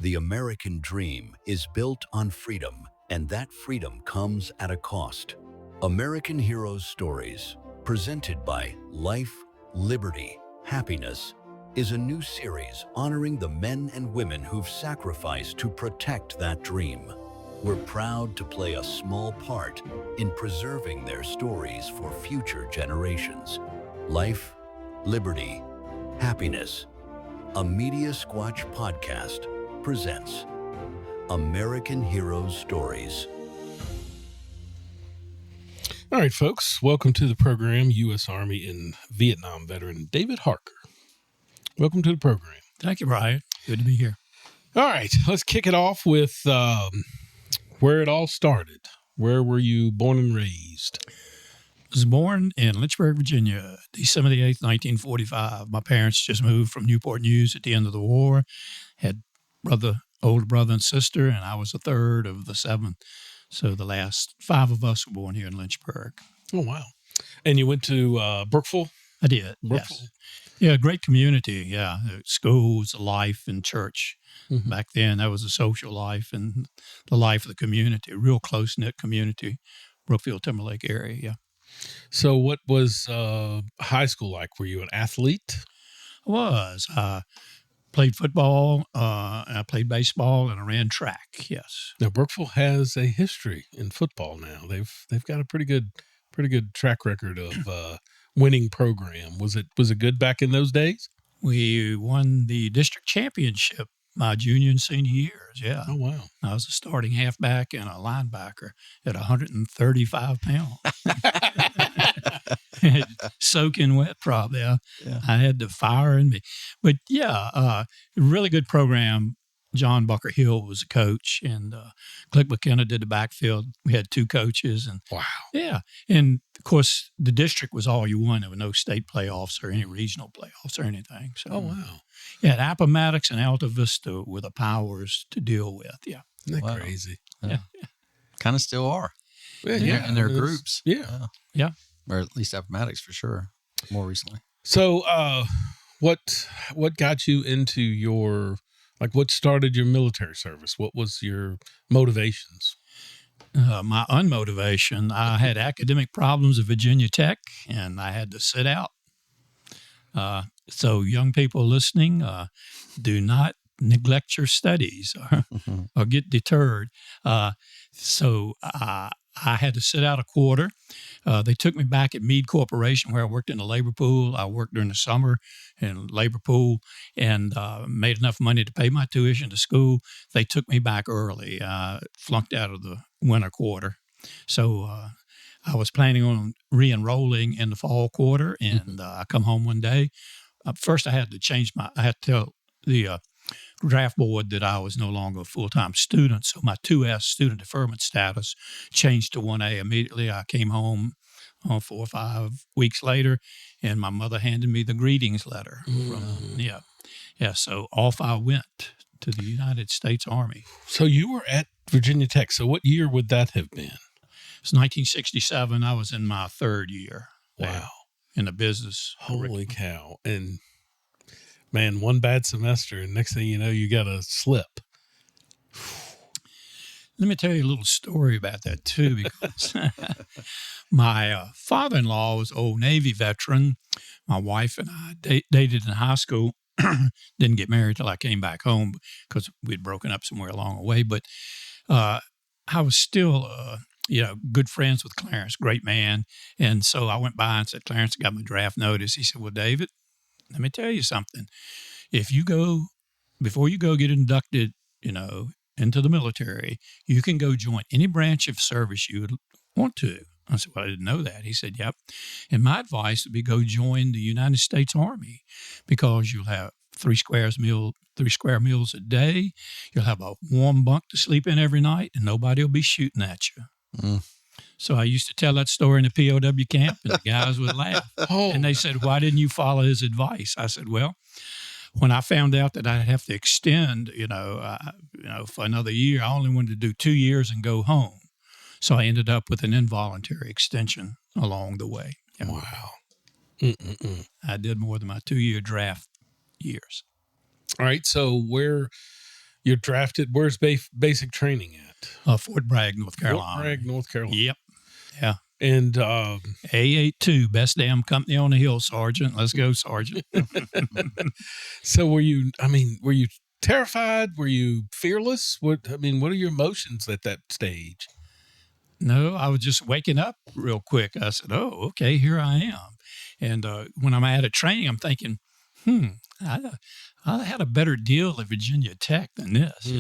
The American dream is built on freedom, and that freedom comes at a cost. American Heroes Stories, presented by Life, Liberty, Happiness, is a new series honoring the men and women who've sacrificed to protect that dream. We're proud to play a small part in preserving their stories for future generations. Life, Liberty, Happiness, a Media Squatch podcast presents American Heroes Stories. All right, folks, welcome to the program, U.S. Army and Vietnam veteran David Harker. Welcome to the program. Thank you, Brian. Good to be here. All right, let's kick it off with where it all started. Where were you born and raised? I was born in Lynchburg, Virginia, December the 8th, 1945. My parents just moved from Newport News at the end of the war, had older brother and sister, and I was the third of the seven. So the last five of us were born here in Lynchburg. Oh, wow. And you went to Brookville? I did, Brookville. yes. Yeah, great community, yeah. Schools, life, and church. Mm-hmm. Back then, that was a social life and the life of the community, a real close-knit community, Brookfield, Timberlake area, yeah. So what was high school like? Were you an athlete? I was. Played football, I played baseball, and I ran track, yes. Now, Brookville has a history in football now. They've got a pretty good track record of winning program. Was it good back in those days? We won the district championship my junior and senior years, yeah. Oh, wow. I was a starting halfback and a linebacker at 135 pounds. Soaking wet, probably. I had the fire in me. But, yeah, really good program. John Bucker Hill was a coach, and Click McKenna did the backfield. We had two coaches. And wow. Yeah. And, of course, the district was all you won. There were no state playoffs or any regional playoffs or anything. So, oh, wow. Yeah, Appomattox and Alta Vista were the powers to deal with, yeah. Isn't that crazy? Yeah. Kind of still are. Yeah. In their groups. Yeah. Yeah. Or at least Appomattox for sure, more recently. So what got you into what started your military service? What was your motivations? My unmotivation, I had academic problems at Virginia Tech, and I had to sit out. So young people listening, do not neglect your studies or get deterred. So I had to sit out a quarter. They took me back at Meade Corporation, where I worked in the labor pool. I worked during the summer in labor pool and made enough money to pay my tuition to school. They took me back early, flunked out of the winter quarter. So I was planning on re-enrolling in the fall quarter, and I come home one day. First, I had to tell the draft board that I was no longer a full-time student, so my 2S student deferment status changed to 1A immediately. I came home 4 or 5 weeks later, and my mother handed me the greetings letter. So off I went to the United States Army. So you were at Virginia Tech. So what year would that have been? It was 1967. I was in my third year. Wow. In the business. Holy cow. And man, one bad semester, and next thing you know, you got a slip. Let me tell you a little story about that, too, because my father-in-law was an old Navy veteran. My wife and I dated in high school. Didn't get married till I came back home because we'd broken up somewhere along the way. But I was still, good friends with Clarence, great man. And so I went by and said, Clarence, I got my draft notice. He said, well, David, let me tell you something. Before you go get inducted, into the military, you can go join any branch of service you would want to. I said, well, I didn't know that. He said, yep. And my advice would be go join the United States Army because you'll have 3 square meals a day. You'll have a warm bunk to sleep in every night, and nobody will be shooting at you. So I used to tell that story in the POW camp, and the guys would laugh. And they said, why didn't you follow his advice? I said, well, when I found out that I'd have to extend, for another year, I only wanted to do 2 years and go home. So I ended up with an involuntary extension along the way. Wow. I did more than my 2-year draft years. All right. So where You're drafted. Where's basic training at? Fort Bragg, North Carolina. Fort Bragg, North Carolina. Yep. Yeah. And A82, best damn company on the hill, Sergeant. Let's go, Sergeant. so were you terrified? Were you fearless? What are your emotions at that stage? No, I was just waking up real quick. I said, oh, okay, here I am. And when I'm out of training, I'm thinking, I had a better deal at Virginia Tech than this.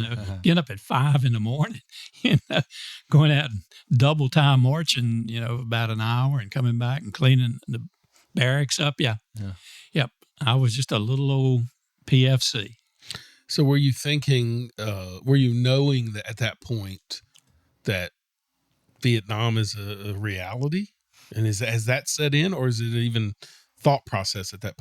Getting up at 5 in the, going out and double time marching, about an hour and coming back and cleaning the barracks up. Yeah. Yep. I was just a little old PFC. So were you thinking, were you knowing that at that point that Vietnam is a reality? And has that set in, or is it even thought process at that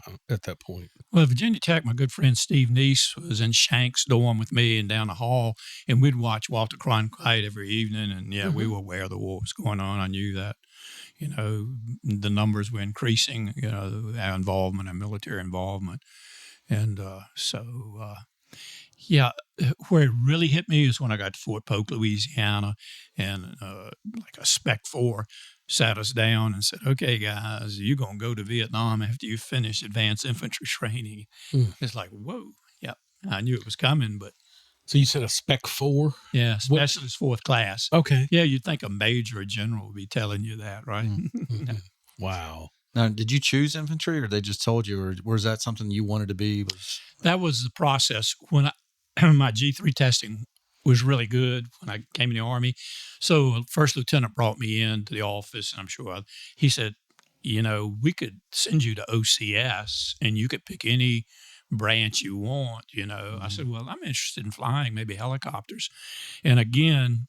point? Well, Virginia Tech, my good friend Steve Neese was in Shanks' dorm with me and down the hall, and we'd watch Walter Cronkite every evening. And we were aware of the war was going on. I knew that, the numbers were increasing, our involvement, our military involvement. And where it really hit me is when I got to Fort Polk, Louisiana, and like a Spec 4 sat us down and said, okay, guys, you're going to go to Vietnam after you finish advanced infantry training. It's like, whoa. Yep. I knew it was coming, but. So you said a Spec 4? Yeah, specialist fourth class. Okay. Yeah, you'd think a major or general would be telling you that, right? Wow. Now, did you choose infantry, or they just told you, or was that something you wanted to be? That was the process. When my G3 testing was really good when I came in the Army. So first lieutenant brought me into the office, and I'm sure he said, we could send you to OCS and you could pick any branch you want, I said, well, I'm interested in flying, maybe helicopters. And again,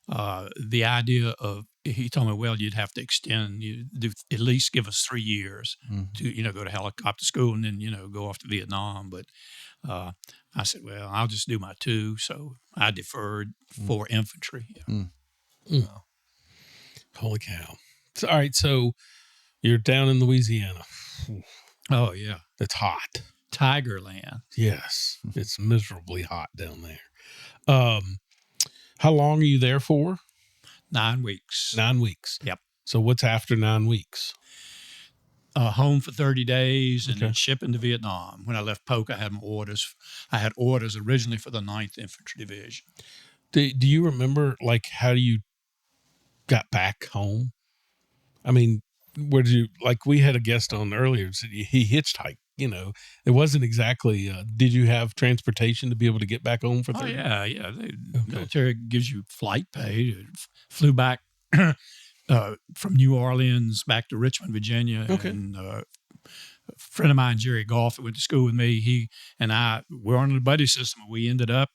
the idea of, he told me, well, you'd have to extend, at least give us 3 years to, go to helicopter school and then, go off to Vietnam. But I said, well, I'll just do my 2. So I deferred for infantry. Yeah. Wow. Holy cow. So, all right. So you're down in Louisiana. Oh, yeah. It's hot. Tigerland. Yes. It's miserably hot down there. How long are you there for? 9 weeks. 9 weeks. Yep. So what's after 9 weeks? Home for 30 days and then shipping to Vietnam. When I left Polk, I had orders. I had orders originally for the 9th Infantry Division. Do you remember, how you got back home? Where did you, we had a guest on earlier, said he hitchhiked, it wasn't exactly, did you have transportation to be able to get back home for 30? Oh, yeah. The military gives you flight pay. Flew back from New Orleans back to Richmond, Virginia. Okay. And a friend of mine, Jerry Goff, that went to school with me, he and I were on the buddy system. We ended up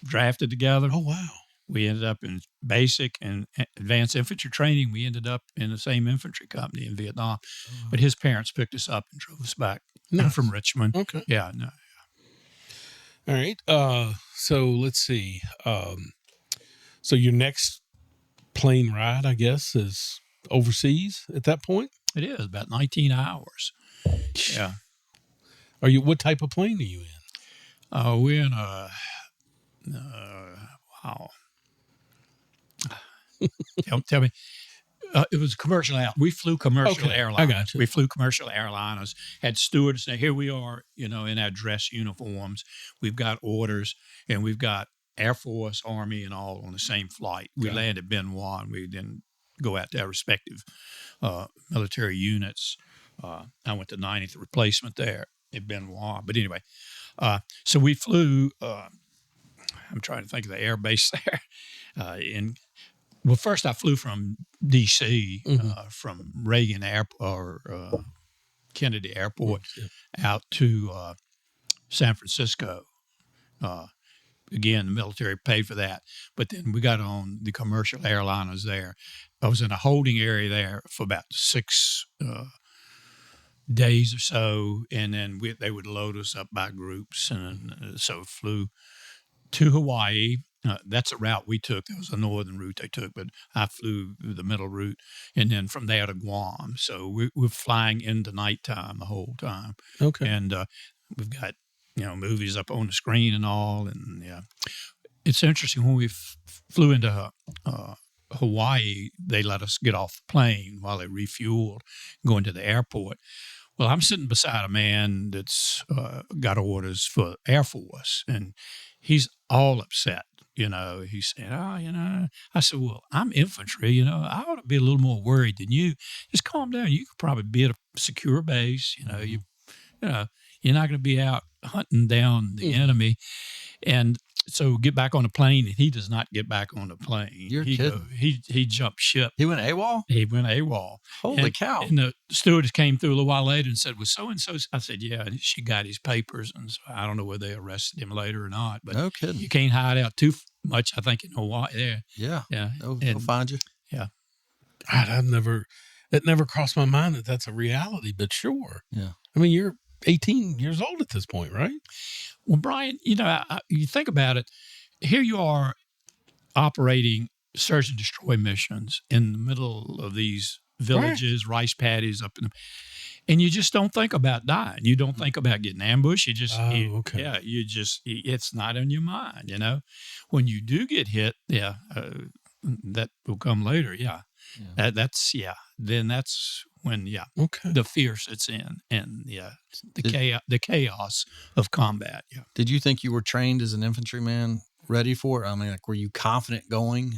drafted together. Oh, wow. We ended up in basic and advanced infantry training. We ended up in the same infantry company in Vietnam. Oh. But his parents picked us up and drove us back from Richmond. Okay. Yeah. No. All right. So let's see. So your next plane ride, I guess, is overseas at that point? It is about 19 hours. Yeah. What type of plane are you in? We're in a, wow. Tell me. It was commercial. We flew commercial airliners. I got you. We flew commercial airliners, had stewards. Now, here we are, in our dress uniforms. We've got orders, and we've got Air Force, Army, and all on the same flight. We landed Benoit, and we then go out to our respective military units. I went to 90th replacement there at Benoit. But anyway, so we flew, I'm trying to think of the air base there. Well, first I flew from D.C., from Reagan Airport, or Kennedy Airport, out to San Francisco. Again, the military paid for that. But then we got on the commercial airliners there. I was in a holding area there for about 6 days or so, and then they would load us up by groups. And so flew to Hawaii. That's a route we took. That was a northern route they took, but I flew the middle route, and then from there to Guam. So we're flying into nighttime the whole time. Okay. And we've got movies up on the screen and all. And yeah, it's interesting when we flew into Hawaii, they let us get off the plane while they refueled, going to the airport. Well, I'm sitting beside a man that's got orders for Air Force, and he's all upset. He's saying, I said, well, I'm infantry, I ought to be a little more worried than you. Just calm down. You could probably be at a secure base. You're not going to be out hunting down the enemy. And so get back on the plane, and he does not get back on the plane. You're kidding. He jumped ship. He went AWOL? He went AWOL. Holy cow. And the stewardess came through a little while later and said, was so-and-so? I said, yeah. And she got his papers. And so I don't know whether they arrested him later or not. But no kidding. You can't hide out too much, I think, in Hawaii there. Yeah. Yeah. They'll find you. Yeah. God, it never crossed my mind that that's a reality, but sure. Yeah. I mean, you're 18 years old at this point, right? Well, Brian, you think about it. Here you are operating search and destroy missions in the middle of these villages, rice paddies up in and you just don't think about dying. You don't think about getting ambushed. Okay. It's not in your mind, When you do get hit, that will come later, yeah. Then that's when, okay, the fear sets in, and the chaos of combat. Yeah. Did you think you were trained as an infantryman, ready for it? I mean, like, were you confident going?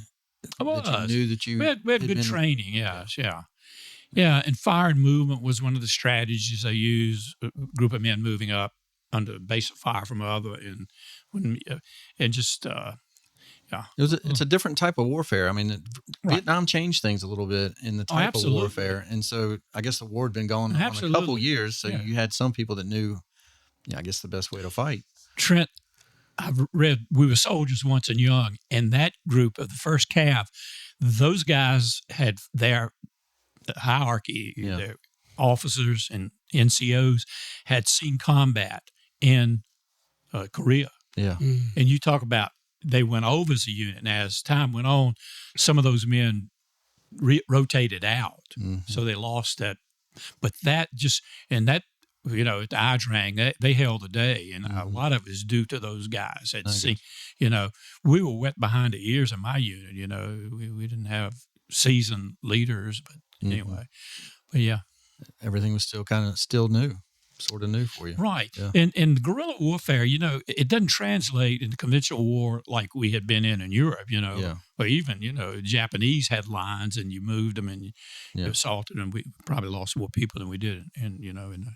I was. That you knew that you we had good training. Yes, yeah. And fire and movement was one of the strategies I used. A group of men moving up under base of fire from other, yeah. It's a different type of warfare. I mean, Vietnam changed things a little bit in the type of warfare. And so I guess the war had been going on a couple of years. So you had some people that knew, I guess, the best way to fight. Trent, I've read, we were soldiers once and young, and that group of the first CAV, those guys had their hierarchy, their officers and NCOs had seen combat in Korea. Yeah. And you talk about, they went over as a unit. And as time went on, some of those men rotated out. Mm-hmm. So they lost that. But at the Idrang, they held the day. And a lot of it is due to those guys. We were wet behind the ears in my unit. We didn't have seasoned leaders. But anyway, but yeah. Everything was still new. Sort of new for you. Right. Yeah. And guerrilla warfare, it doesn't translate into conventional war like we had been in Europe, or even, Japanese had lines and you moved them and you assaulted them. We probably lost more people than we did in the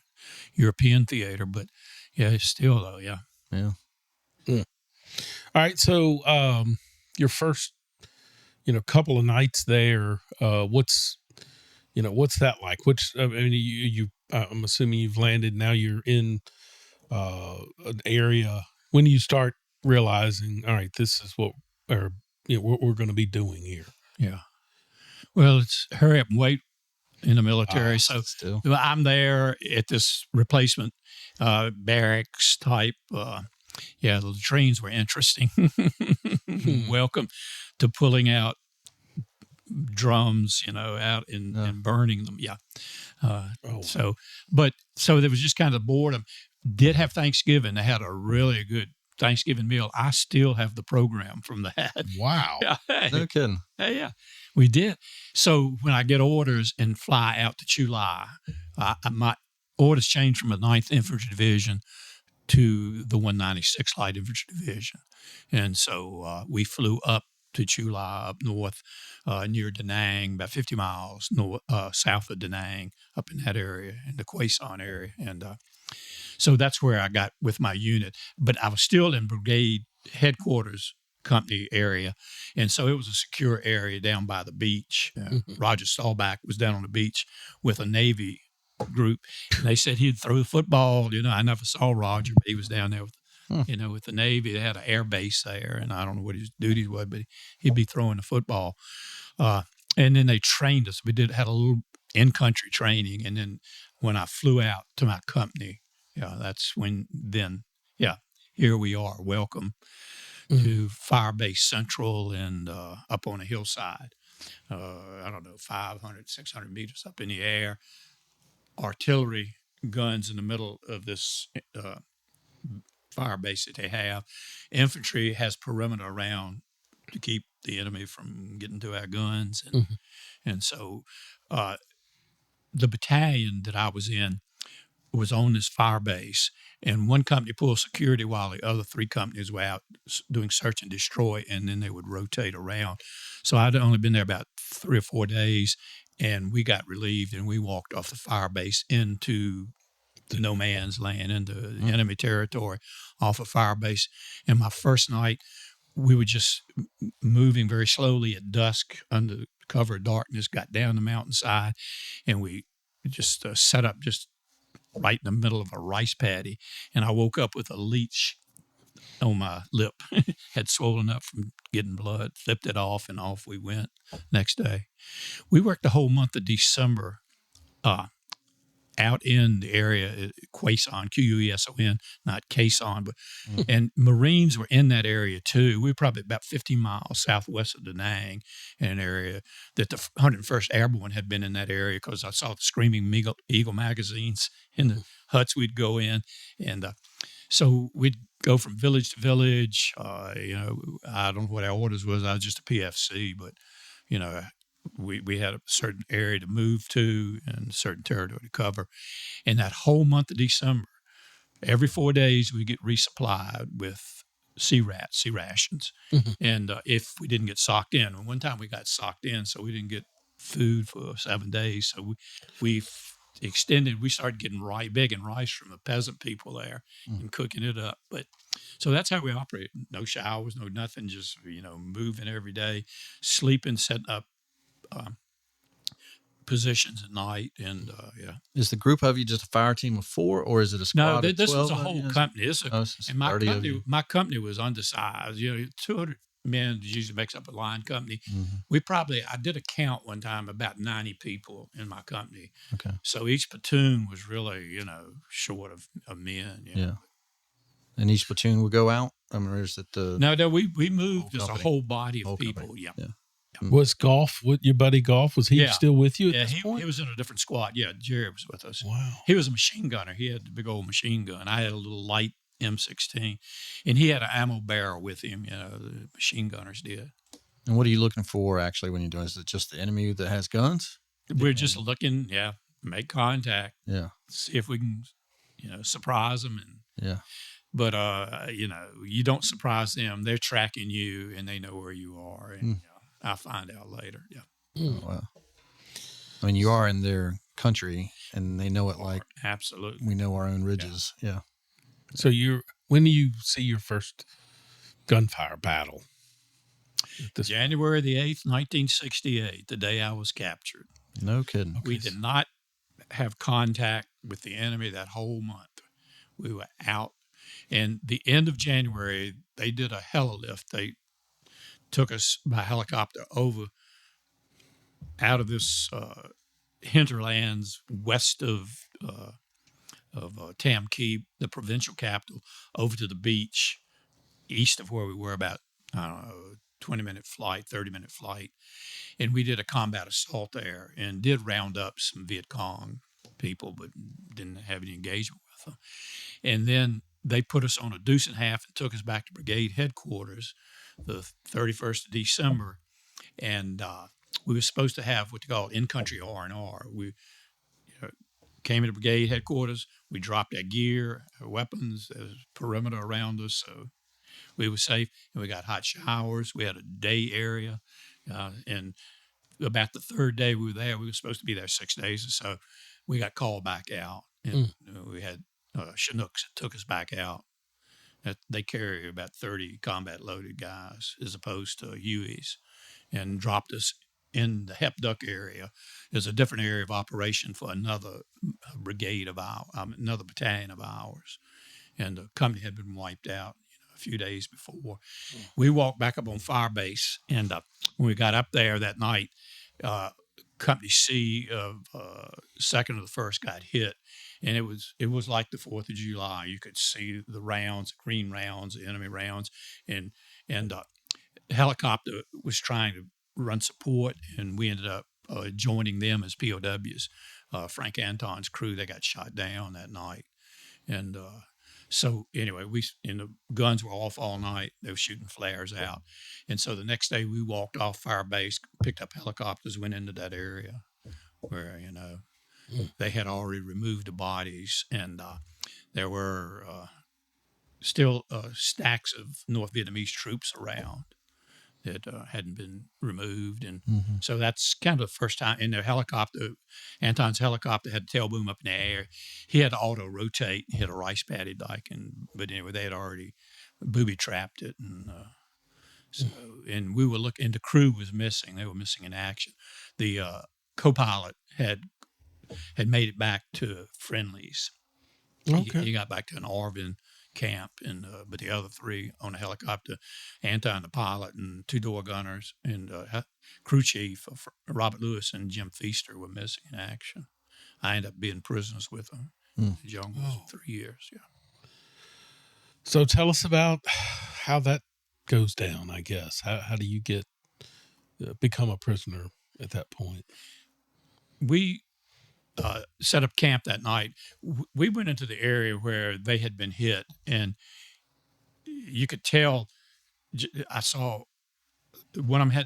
European theater. But yeah, still though, yeah. Yeah. All right. So your first, couple of nights there, what's that like? I'm assuming you've landed. Now you're in an area. When do you start realizing, all right, this is what we're going to be doing here? Yeah. Well, it's hurry up and wait in the military. I'm there at this replacement barracks type. The trains were interesting. Welcome to pulling out drums, out and burning them. Yeah. So there was just kind of boredom. Did have Thanksgiving. They had a really good Thanksgiving meal. I still have the program from that. Wow. No kidding. Yeah, we did. So when I get orders and fly out to Chulai, my orders changed from the 9th Infantry Division to the 196th Light Infantry Division. And so we flew up to Chulai up north near Da Nang, about 50 miles south of Da Nang, up in that area, in the Quai Son area. And so that's where I got with my unit. But I was still in brigade headquarters company area. And so it was a secure area down by the beach. Roger Staubach was down on the beach with a Navy group. And they said he'd throw the football. I never saw Roger, but he was down there with with the Navy. They had an air base there, and I don't know what his duties were, but he'd be throwing the football. And then they trained us. We had a little in-country training, and then when I flew out to my company, that's when here we are. Welcome to Fire Base Central and up on a hillside. 500, 600 meters up in the air. Artillery guns in the middle of this fire base that they have. Infantry has perimeter around to keep the enemy from getting to our guns, and so the battalion that I was in was on this fire base, and one company pulled security while the other three companies were out doing search and destroy, and then they would rotate around. So I'd only been there about 3 or 4 days, and we got relieved, and we walked off the fire base into the no man's land, into the enemy territory, off a fire base. And my first night, we were just moving very slowly at dusk under cover of darkness, got down the mountainside, and we just set up just right in the middle of a rice paddy. And I woke up with a leech on my lip, had swollen up from getting blood, flipped it off, and off we went next day. We worked the whole month of December out in the area, Quaison, Queson, not Quezon, but and Marines were in that area too. We were probably about 50 miles southwest of Da Nang, in an area that the 101st Airborne had been in that area, because I saw the Screaming Eagle magazines in the huts we'd go in, and so we'd go from village to village. I don't know what our orders was. I was just a PFC, but we had a certain area to move to and a certain territory to cover. And that whole month of December, every 4 days, we get resupplied with sea rations. And if we didn't get socked in, and one time we got socked in, so we didn't get food for 7 days. So we extended, we started getting begging rice from the peasant people there and cooking it up. But so that's how we operate. No showers, no nothing, just, moving every day, sleeping, setting up positions at night, and Is the group of you just a fire team of 4, or is it a squad? No, this was 12? a whole company. And my company was undersized. 200 men usually makes up a line company. I did a count one time, about 90 people in my company. Okay. So each platoon was really, short of men. Yeah. And each platoon would go out? I mean, or is it the... No, we moved just a whole body of people. Company. Yeah. Was your buddy Golf? Was he still with you at this point? He was in a different squad. Yeah, Jerry was with us. Wow. He was a machine gunner. He had the big old machine gun. I had a little light M16, and he had an ammo barrel with him. The machine gunners did. And what are you looking for actually when you're doing? Is it just the enemy that has guns? We're just looking, make contact, see if we can, surprise them, But you don't surprise them. They're tracking you, and they know where you are, and I'll find out later. Yeah. Oh, wow. I mean, you are in their country, and they know it like absolutely. We know our own ridges. Yeah. So when do you see your first gunfire battle? January the 8th, 1968, the day I was captured. No kidding. We did not have contact with the enemy that whole month. We were out. And the end of January, they did a helilift. They took us by helicopter out of this hinterlands west of Tam Key, the provincial capital, over to the beach east of where we were, about, 20-minute flight, 30-minute flight. And we did a combat assault there and did round up some Viet Cong people, but didn't have any engagement with them. And then they put us on a deuce and half and took us back to brigade headquarters the 31st of December. And we were supposed to have what they call in-country R&R. We came into brigade headquarters. We dropped our gear, our weapons, there's perimeter around us, so we were safe. And we got hot showers. We had a day area. And about the third day we were there, we were supposed to be there 6 days or so. We got called back out. And we had Chinooks that took us back out. They carry about 30 combat-loaded guys as opposed to Hueys, and dropped us in the Hepduck area. There's a different area of operation for another brigade of another battalion of ours. And the company had been wiped out a few days before. We walked back up on fire base, and when we got up there that night, Company C of 2nd of the 1st got hit. And it was like the 4th of July. You could see the rounds, green rounds, the enemy rounds, and the helicopter was trying to run support, and we ended up joining them as POWs. Frank Anton's crew, they got shot down that night, and So anyway, the guns were off all night. They were shooting flares out. And so the next day we walked off fire base, picked up helicopters, went into that area where, they had already removed the bodies, and there were still stacks of North Vietnamese troops around that hadn't been removed. And so that's kind of the first time in the helicopter. Anton's helicopter had the tail boom up in the air. He had to auto rotate, hit a rice paddy dike, but anyway, they had already booby trapped it. And we were looking, and the crew was missing. They were missing in action. The co-pilot had made it back to friendlies. Okay. He got back to an Arvin camp, and but the other three on the helicopter, Anton the pilot and two door gunners and crew chief Robert Lewis and Jim Feaster were missing in action. I ended up being prisoners with them. Young was 3 years. Yeah. So tell us about how that goes down. I guess how do you become a prisoner at that point? We set up camp that night. We went into the area where they had been hit, and you could tell. I saw one of them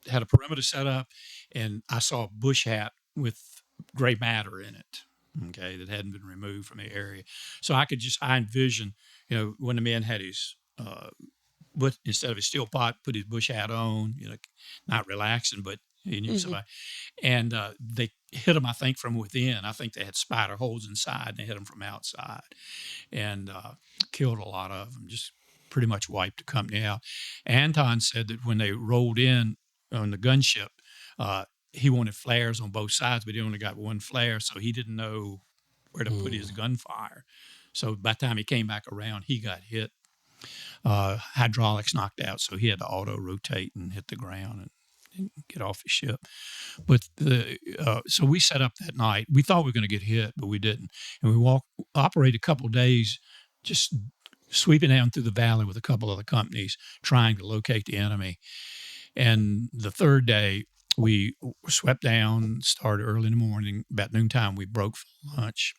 had a perimeter set up, and I saw a bush hat with gray matter in it. Okay, that hadn't been removed from the area, so I envision, when the man had his. But instead of his steel pot, put his bush hat on, not relaxing, but he knew somebody. And they hit him, I think, from within. I think they had spider holes inside, and they hit him from outside, and killed a lot of them, just pretty much wiped the company out. Anton said that when they rolled in on the gunship, he wanted flares on both sides, but he only got one flare, so he didn't know where to put his gunfire. So by the time he came back around, he got hit. Hydraulics knocked out, so he had to auto rotate and hit the ground and get off the ship. But so we set up that night. We thought we were going to get hit, but we didn't. And we operated a couple of days, just sweeping down through the valley with a couple of the companies, trying to locate the enemy. And the third day, we swept down, started early in the morning. About noontime, we broke for lunch.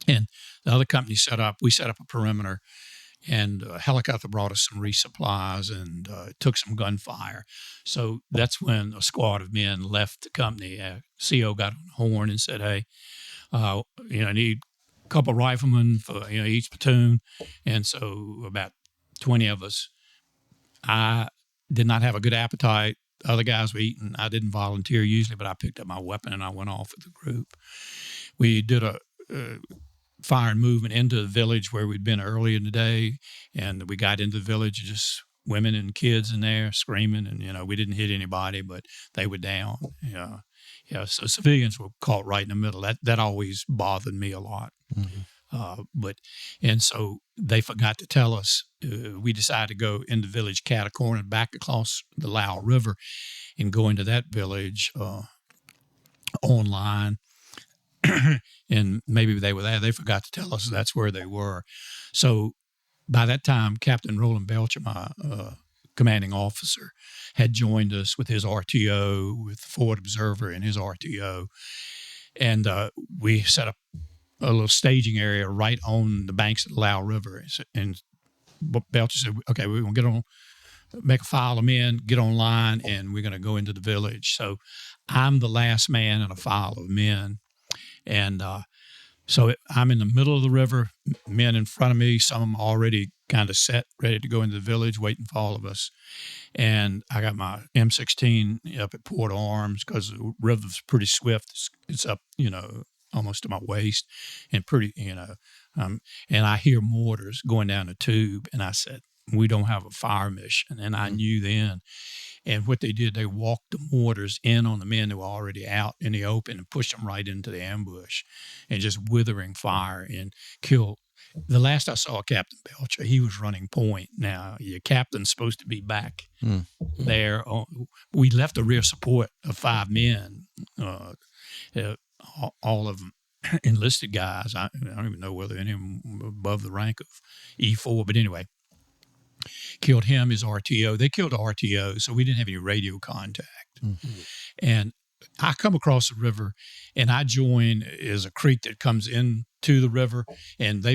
And the other company we set up a perimeter. And a helicopter brought us some resupplies and took some gunfire. So that's when a squad of men left the company. CO got on the horn and said, "Hey, I need a couple of riflemen for each platoon." And so about 20 of us. I did not have a good appetite. The other guys were eating. I didn't volunteer usually, but I picked up my weapon and I went off with the group. We did a fire and movement into the village where we'd been early in the day, and we got into the village, just women and kids in there screaming, and we didn't hit anybody, but they were down. So civilians were caught right in the middle. That always bothered me a lot. And so they forgot to tell us. We decided to go in the village cat-a-corner back across the Lao River and go into that village online. And maybe they were there. They forgot to tell us that's where they were. So by that time, Captain Roland Belcher, my commanding officer, had joined us with his RTO, with the Forward Observer and his RTO. And we set up a little staging area right on the banks of the Lao River. And Belcher said, "Okay, we're going to make a file of men, get online, and we're going to go into the village." So I'm the last man in a file of men. And so I'm in the middle of the river, men in front of me, some of them already kind of set, ready to go into the village, waiting for all of us. And I got my M16 up at Port Arms because the river's pretty swift. It's up, almost to my waist, and pretty, and I hear mortars going down the tube. And I said, "We don't have a fire mission." And I knew then. And what they did, they walked the mortars in on the men that were already out in the open and pushed them right into the ambush and just withering fire and killed. The last I saw Captain Belcher, he was running point. Now, your captain's supposed to be back there. We left a rear support of 5 men, all of them enlisted guys. I don't even know whether any of them were above the rank of E4, but anyway. Killed him, his RTO. They killed the RTO, so we didn't have any radio contact. And I come across the river, and I join as a creek that comes in to the river, and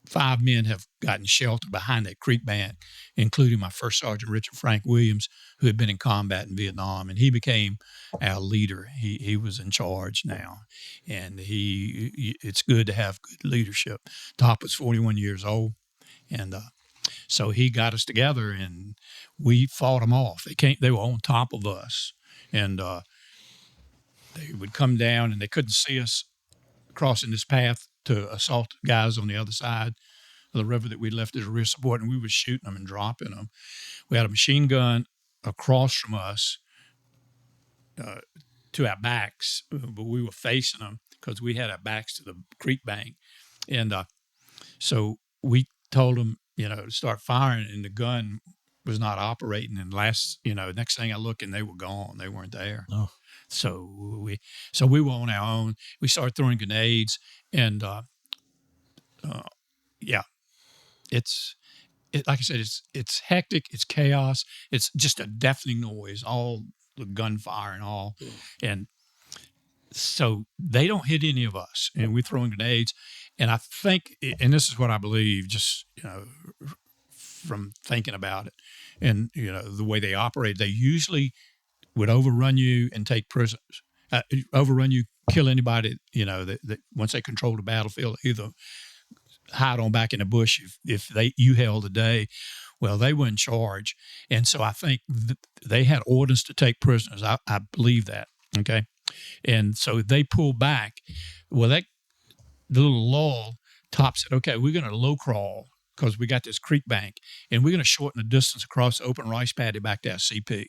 5 men have gotten shelter behind that creek bank, including my first sergeant, Richard Frank Williams, who had been in combat in Vietnam, and he became our leader. He was in charge now, and it's good to have good leadership. Top was 41 years old, and so he got us together, and we fought them off. They were on top of us, and they would come down, and they couldn't see us crossing this path to assault guys on the other side of the river that we left as a rear support, and we were shooting them and dropping them. We had a machine gun across from us to our backs, but we were facing them because we had our backs to the creek bank. And so we told them, to start firing, and the gun was not operating. And next thing I looked, and they were gone. They weren't there. Oh. So we were on our own. We started throwing grenades, and like I said, it's hectic, it's chaos, it's just a deafening noise, all the gunfire and all, and so they don't hit any of us, and we're throwing grenades, and I think, and this is what I believe, just from thinking about it, and the way they operate, they usually would overrun you and take prisoners, overrun you, kill anybody, that once they control the battlefield, either hide on back in the bush if you held the day. Well, they were in charge, and so I think they had orders to take prisoners. I believe that, okay? And so they pulled back. Well, the little lull, Top said, okay, we're going to low crawl because we got this creek bank, and we're going to shorten the distance across the open rice paddy back to our CP.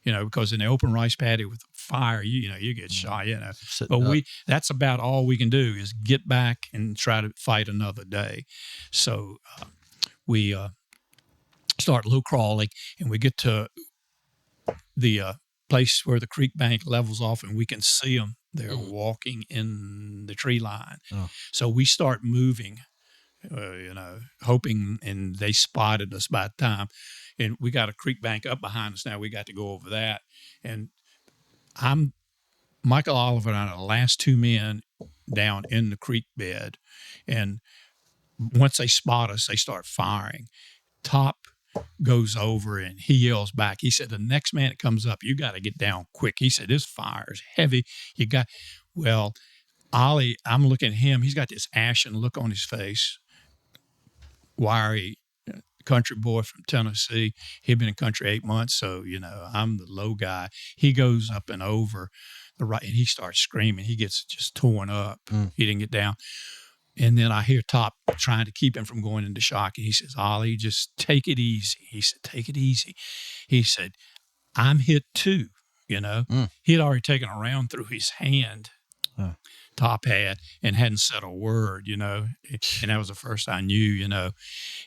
Because in the open rice paddy with fire, you get shot, But that's about all we can do is get back and try to fight another day. So we start low crawling, and we get to the place where the creek bank levels off, and we can see them. They're walking in the tree line. Oh. So we start moving, hoping, and they spotted us by the time. And we got a creek bank up behind us now. We got to go over that. And Michael Oliver and I are the last 2 men down in the creek bed. And once they spot us, they start firing. Top goes over and he yells back. He said, the next man that comes up, you got to get down quick. He said, this fire is heavy. Ollie, I'm looking at him. He's got this ashen look on his face, wiry country boy from Tennessee. He'd been in country 8 months, so I'm the low guy. He goes up and over the right, and he starts screaming. He gets just torn up. He didn't get down. And then I hear Top trying to keep him from going into shock. And he says, Ollie, just take it easy. He said, take it easy. He said, I'm hit too, He had already taken a round through his hand. Top had, and hadn't said a word, and that was the first I knew,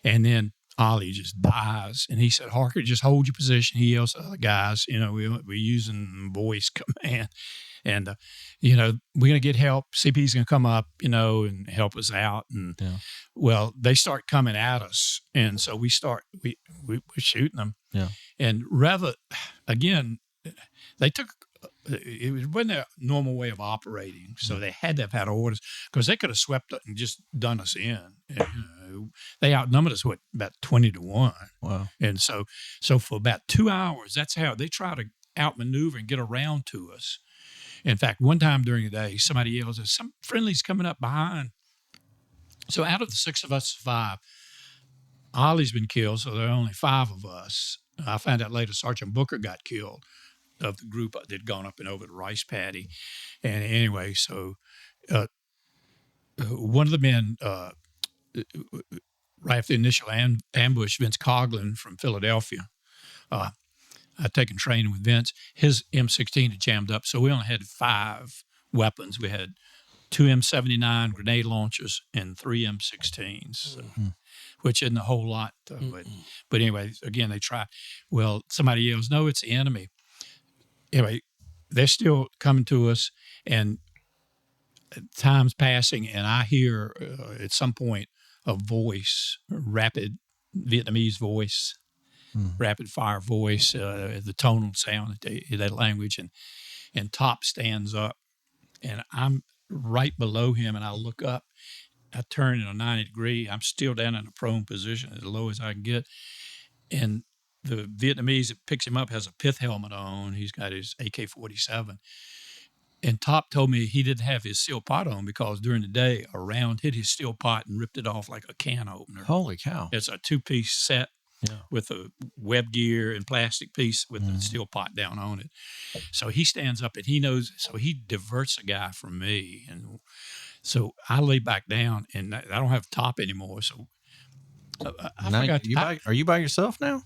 And then Ollie just dies, and he said, Harker, just hold your position. He yells at the guys, we're using voice command, and, we're going to get help. CP's going to come up, and help us out. And, well, they start coming at us, and so we're shooting them. Yeah. And again, they took, it wasn't their normal way of operating, so they had to have had orders, because they could have swept it and just done us in. They outnumbered us, about 20-1. Wow! And so for about 2 hours, that's how they try to outmaneuver and get around to us. In fact, one time during the day, somebody yells, "Some friendly's coming up behind." So out of the 6 of us survive, Ollie's been killed, so there are only 5 of us. I found out later Sergeant Booker got killed of the group that had gone up and over the rice paddy. And anyway, so one of the men, right after the initial ambush, Vince Coughlin from Philadelphia, I'd taken training with Vince. His M16 had jammed up, so we only had 5 weapons. We had 2 M79 grenade launchers and 3 M16s, which isn't a whole lot. But anyway, again, they try. Well, somebody yells, no, it's the enemy. Anyway, they're still coming to us, and time's passing, and I hear at some point a voice, rapid Vietnamese voice, rapid fire voice, the tonal sound, that language, and Top stands up, and I'm right below him, and I look up. I turn in a 90 degree. I'm still down in a prone position, as low as I can get. And the Vietnamese that picks him up has a pith helmet on. He's got his AK-47. And Top told me he didn't have his steel pot on because during the day, a round hit his steel pot and ripped it off like a can opener. Holy cow. It's a 2-piece set with a web gear and plastic piece with the steel pot down on it. So he stands up and he knows, so he diverts the guy from me. And so I lay back down and I don't have Top anymore. So I forgot. Are you by yourself now?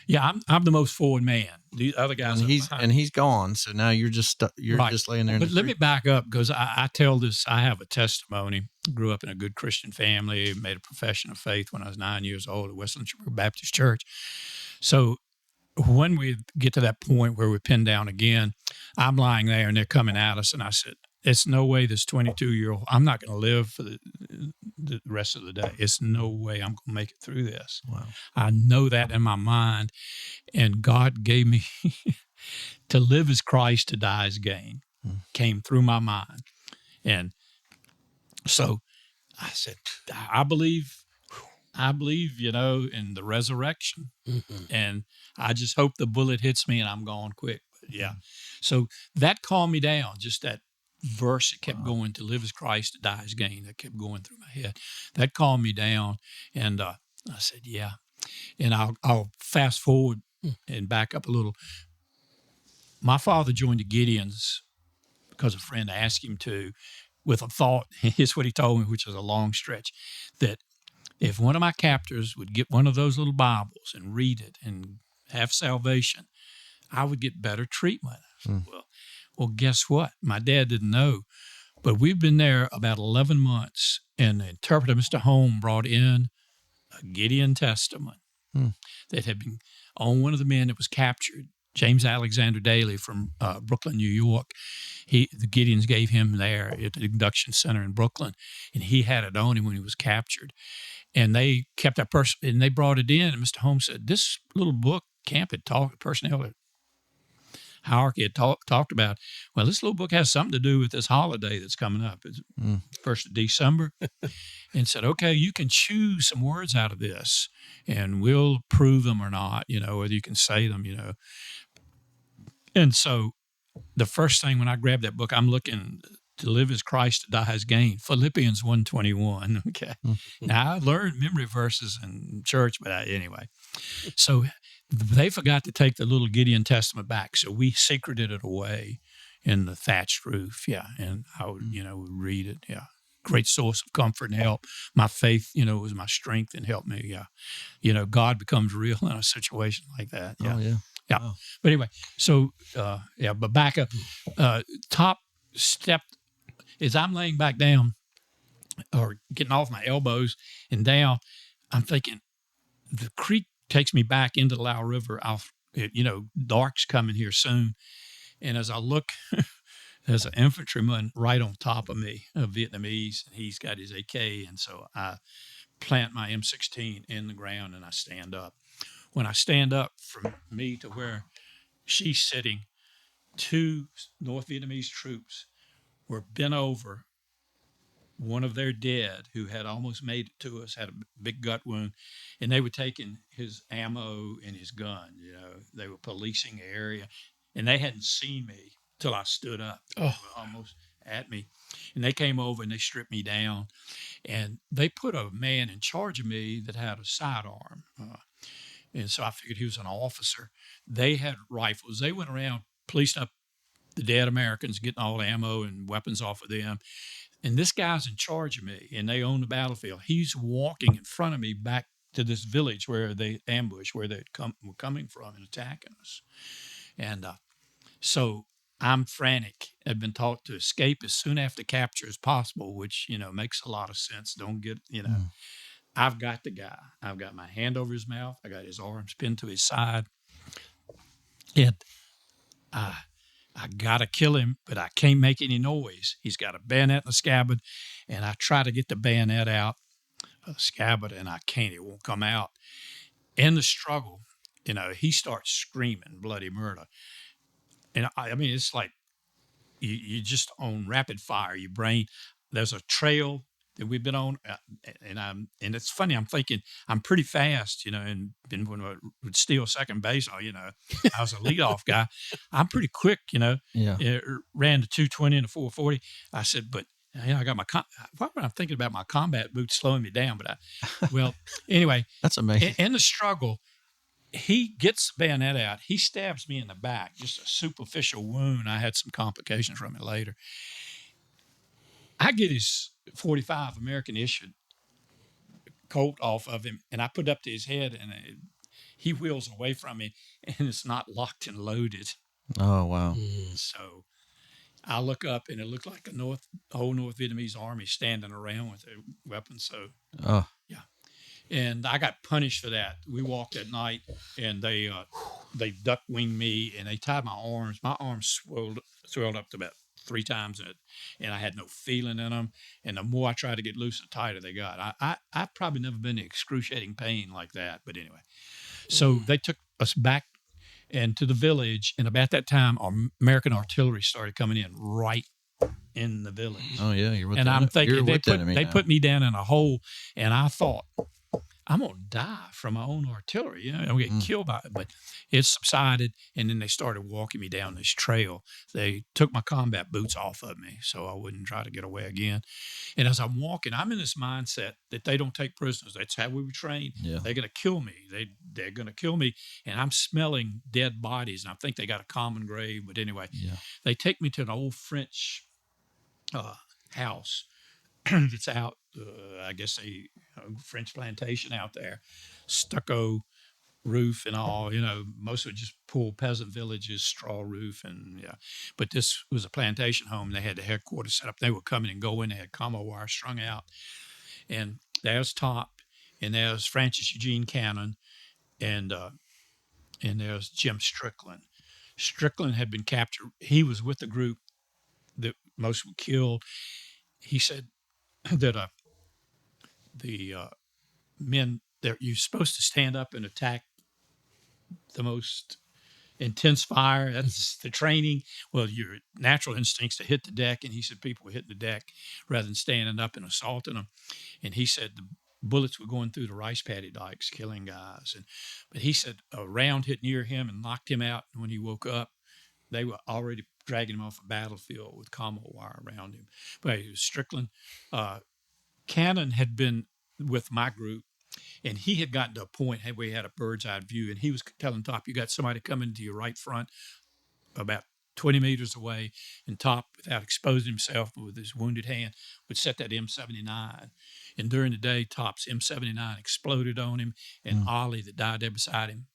Yeah, I'm the most forward man. The other guys he's gone. So now you're just just laying there. But let me back up because I tell this. I have a testimony. Grew up in a good Christian family. Made a profession of faith when I was 9 years old at Westland Baptist Church. So when we get to that point where we pin down again, I'm lying there and they're coming at us, and I said, "It's no way this 22-year-old. I'm not going to live for the rest of the day. It's no way I'm going to make it through this." Wow. I know that in my mind, and God gave me to live as Christ, to die as gain. Came through my mind, and so I said, I believe, in the resurrection, and I just hope the bullet hits me and I'm gone quick. But yeah, so that calmed me down. Just that verse that kept going, to live as Christ, to die as gain, that kept going through my head. That calmed me down, and I said, yeah. And I'll fast forward and back up a little. My father joined the Gideons because a friend asked him to, with a thought. Here's what he told me, which is a long stretch, that if one of my captors would get one of those little Bibles and read it and have salvation, I would get better treatment. Well, guess what? My dad didn't know, but we've been there about 11 months, and the interpreter, Mr. Home, brought in a Gideon Testament that had been on one of the men that was captured, James Alexander Daly from Brooklyn, New York. The Gideons gave him there at the induction center in Brooklyn, and he had it on him when he was captured. And they kept that person, and they brought it in, and Mr. Holmes said, this little book, Camp had talked, personnel, Harker had talked about, well, this little book has something to do with this holiday that's coming up. It's 1st of December. And said, okay, you can choose some words out of this, and we'll prove them or not, whether you can say them, And so the first thing when I grabbed that book, I'm looking, to live as Christ, to die as gain. Philippians 1:21. Okay. Now, I learned memory verses in church, but anyway. So they forgot to take the little Gideon Testament back, so we secreted it away in the thatched roof. Yeah, and I would, read it. Yeah, great source of comfort and help. My faith, was my strength and helped me. Yeah, God becomes real in a situation like that. Yeah, yeah. Wow. But anyway, so but back up. Top step is I'm laying back down or getting off my elbows and down. I'm thinking the creek takes me back into the Lau River. Dark's coming here soon. And as I look, there's an infantryman right on top of me, a Vietnamese, and he's got his AK. And so I plant my M16 in the ground and I stand up. When I stand up, from me to where she's sitting, 2 North Vietnamese troops were bent over. One of their dead, who had almost made it to us, had a big gut wound, and they were taking his ammo and his gun. They were policing the area, and they hadn't seen me till I stood up. They were almost at me, and they came over and they stripped me down, and they put a man in charge of me that had a sidearm, and so I figured he was an officer. They had rifles. They went around policing up the dead Americans, getting all the ammo and weapons off of them. And this guy's in charge of me, and they own the battlefield. He's walking in front of me back to this village where they ambushed, where they were coming from and attacking us. And so I'm frantic. I've been taught to escape as soon after capture as possible, which, makes a lot of sense. Don't get, I've got the guy. I've got my hand over his mouth. I got his arms pinned to his side. And I got to kill him, but I can't make any noise. He's got a bayonet in the scabbard, and I try to get the bayonet out of the scabbard, and I can't. It won't come out. In the struggle, he starts screaming bloody murder. And I mean, it's like, you just on rapid fire. Your brain, there's a trail that we've been on, and it's funny. I'm thinking I'm pretty fast, and been when I would steal second base. I was a leadoff guy. I'm pretty quick, Yeah. Ran the 220 and the 440. I said, but I got why am I thinking about my combat boots slowing me down? But anyway, that's amazing. In the struggle, he gets the bayonet out. He stabs me in the back, just a superficial wound. I had some complications from it later. I get his 45 American issued Colt off of him, and I put it up to his head, and he wheels away from me, and it's not locked and loaded. Oh, wow. So I look up, and it looked like a whole North Vietnamese army standing around with their weapons. So, yeah. And I got punished for that. We walked at night, and they duck winged me, and they tied my arms. My arms swelled up to about 3 times it, and I had no feeling in them. And the more I tried to get loose, the tighter they got. I've probably never been in excruciating pain like that. But anyway, so they took us back and to the village, and about that time, American artillery started coming in right in the village. Oh yeah, you're with and I'm thinking they put me down in a hole, and I thought, I'm going to die from my own artillery. I'm getting killed by it. But it subsided, and then they started walking me down this trail. They took my combat boots off of me so I wouldn't try to get away again. And as I'm walking, I'm in this mindset that they don't take prisoners. That's how we were trained. Yeah. They're going to kill me. They're going to kill me. And I'm smelling dead bodies, and I think they got a common grave. But anyway, they take me to an old French house that's out, I guess a French plantation out there, stucco roof and all, most of it just poor peasant villages, straw roof. But this was a plantation home. They had the headquarters set up. They were coming and going. They had commo wire strung out. And there's Top, and there's Francis Eugene Cannon, and there's Jim Strickland. Strickland had been captured. He was with the group that most were killed. He said that the men that you're supposed to stand up and attack the most intense fire. That's the training. Well, your natural instincts to hit the deck, and he said people were hitting the deck rather than standing up and assaulting them. And he said the bullets were going through the rice paddy dikes, killing guys. But he said a round hit near him and knocked him out. And when he woke up, they were already dragging him off a battlefield with commo wire around him. But it was Strickland. Cannon had been with my group, and he had gotten to a point where he had a bird's eye view, and he was telling Top, you got somebody coming to your right front about 20 meters away, and Top, without exposing himself with his wounded hand, would set that M79. And during the day, Top's M79 exploded on him, and Ollie, that died there beside him,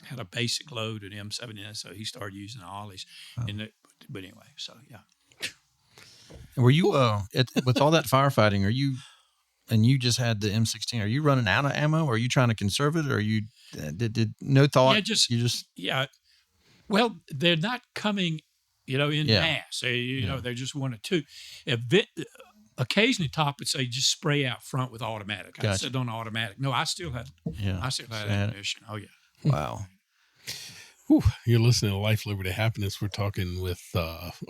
had a basic load at M79, so he started using the Ollies. Oh. But anyway, so yeah. Were you with all that firefighting? And you just had the M16? Are you running out of ammo? Or are you trying to conserve it? Or you did no thought? Yeah. Well, they're not coming, in mass. They're just 1 or 2. Occasionally, Top would say, just spray out front with automatic. Gotcha. I said on automatic. No, I still had ammunition. Oh yeah. Wow. Whew. You're listening to Life, Liberty, Happiness. We're talking with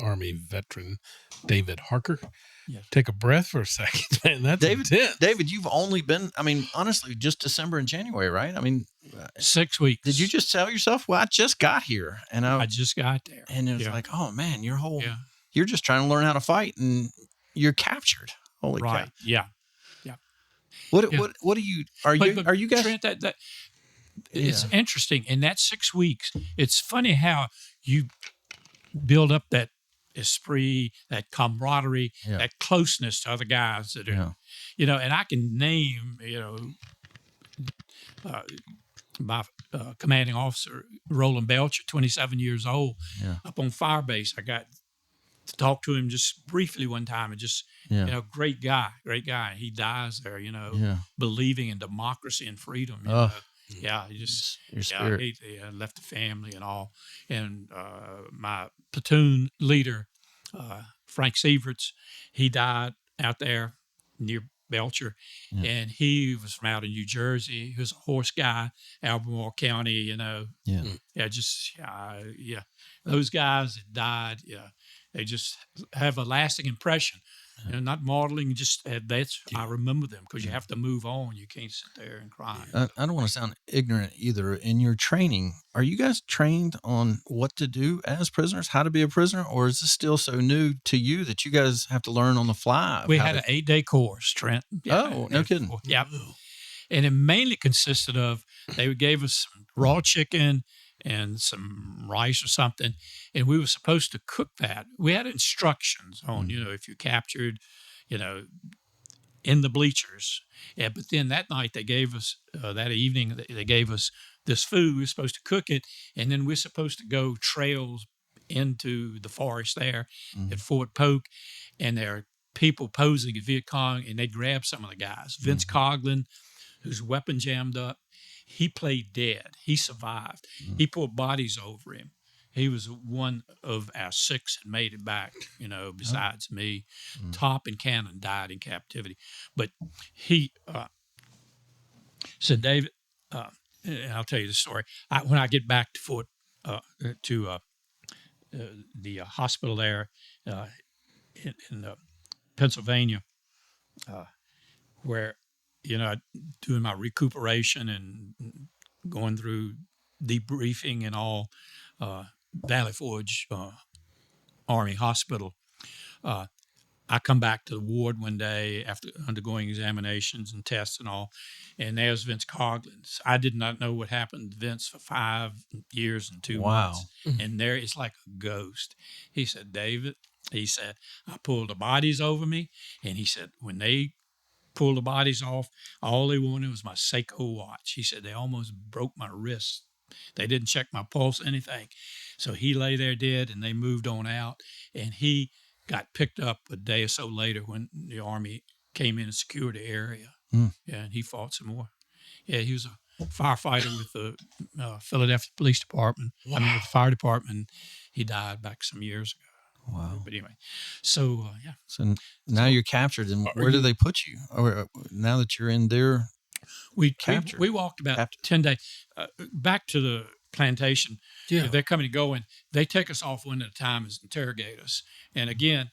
Army veteran David Harker. Yes. Take a breath for a second, man. That's intense. David, you've only been, honestly, just December and January, right? 6 weeks. Did you just tell yourself, well, I just got here. And I just got there. And it was like, oh, man, you're just trying to learn how to fight, and you're captured. Holy cow. Yeah. What do you, are you guys? Trent, it's interesting. In that 6 weeks, it's funny how you build up that esprit, that camaraderie, that closeness to other guys that are, and I can name, my commanding officer, Roland Belcher, 27 years old, up on Firebase. I got to talk to him just briefly one time, and just, great guy. He dies there, believing in democracy and freedom. He just he left the family and all. And my platoon leader, Frank Sieverts, he died out there near Belcher, and he was from out in New Jersey. He was a horse guy, Albemarle County. Those guys that died. They just have a lasting impression. Not modeling, just I remember them because you have to move on. You can't sit there and cry. I don't want to sound ignorant either. In your training, are you guys trained on what to do as prisoners, how to be a prisoner, or is this still so new to you that you guys have to learn on the fly? We had an 8-day course, Trent. Oh, no kidding. Yeah. And it mainly consisted of they gave us some raw chicken and some rice or something, and we were supposed to cook that. We had instructions on, if you captured, in the bleachers. Yeah, but then that night they gave us, that evening, they gave us this food. We were supposed to cook it, and then we're supposed to go trails into the forest there at Fort Polk, and there are people posing as Viet Cong, and they grabbed some of the guys. Vince Coughlin, whose weapon jammed up, he played dead. He survived. He pulled bodies over him. He was one of our 6 that made it back, besides me. Top and Cannon died in captivity. But he said, David, I'll tell you the story. When I get back to the hospital there in Pennsylvania, where doing my recuperation and going through debriefing and all, Valley Forge Army Hospital. I come back to the ward one day after undergoing examinations and tests and all, and there's Vince Coughlin. I did not know what happened to Vince for 5 years and 2 months, and there it's like a ghost. He said, David, he said, I pulled the bodies over me, and he said, when they pulled the bodies off, all they wanted was my Seiko watch. He said, they almost broke my wrist. They didn't check my pulse, anything. So he lay there dead, and they moved on out, and he got picked up a day or so later when the Army came in and secured the area. Yeah, and he fought some more. Yeah, he was a firefighter with the Philadelphia Police Department. Wow. I mean, with the fire department. He died back some years ago. Wow. But anyway, so, yeah. So now you're captured, and where do they put you? Or now that you're in there? We walked about 10 days back to the plantation. Yeah. They're coming and going. They take us off one at a time as interrogate us. And again,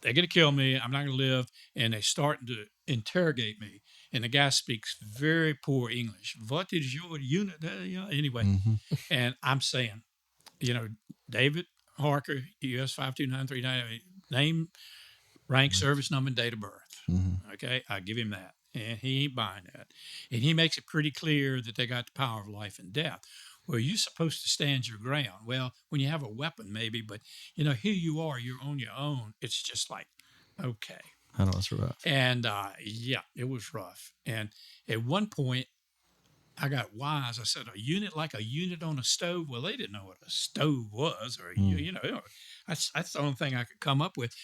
they're going to kill me. I'm not going to live. And they starting to interrogate me. And the guy speaks very poor English. What is your unit? Anyway, and I'm saying, David Harker, US 52939, name, rank, service number, and date of birth. Okay, I give him that. And he ain't buying that. And he makes it pretty clear that they got the power of life and death. Well, you're supposed to stand your ground. Well, when you have a weapon, maybe, but, here you are, you're on your own. It's just like, okay. I know it's rough. And, yeah, it was rough. And at one point, I got wise. I said, a unit like a unit on a stove? Well, they didn't know what a stove was. Or, that's the only thing I could come up with.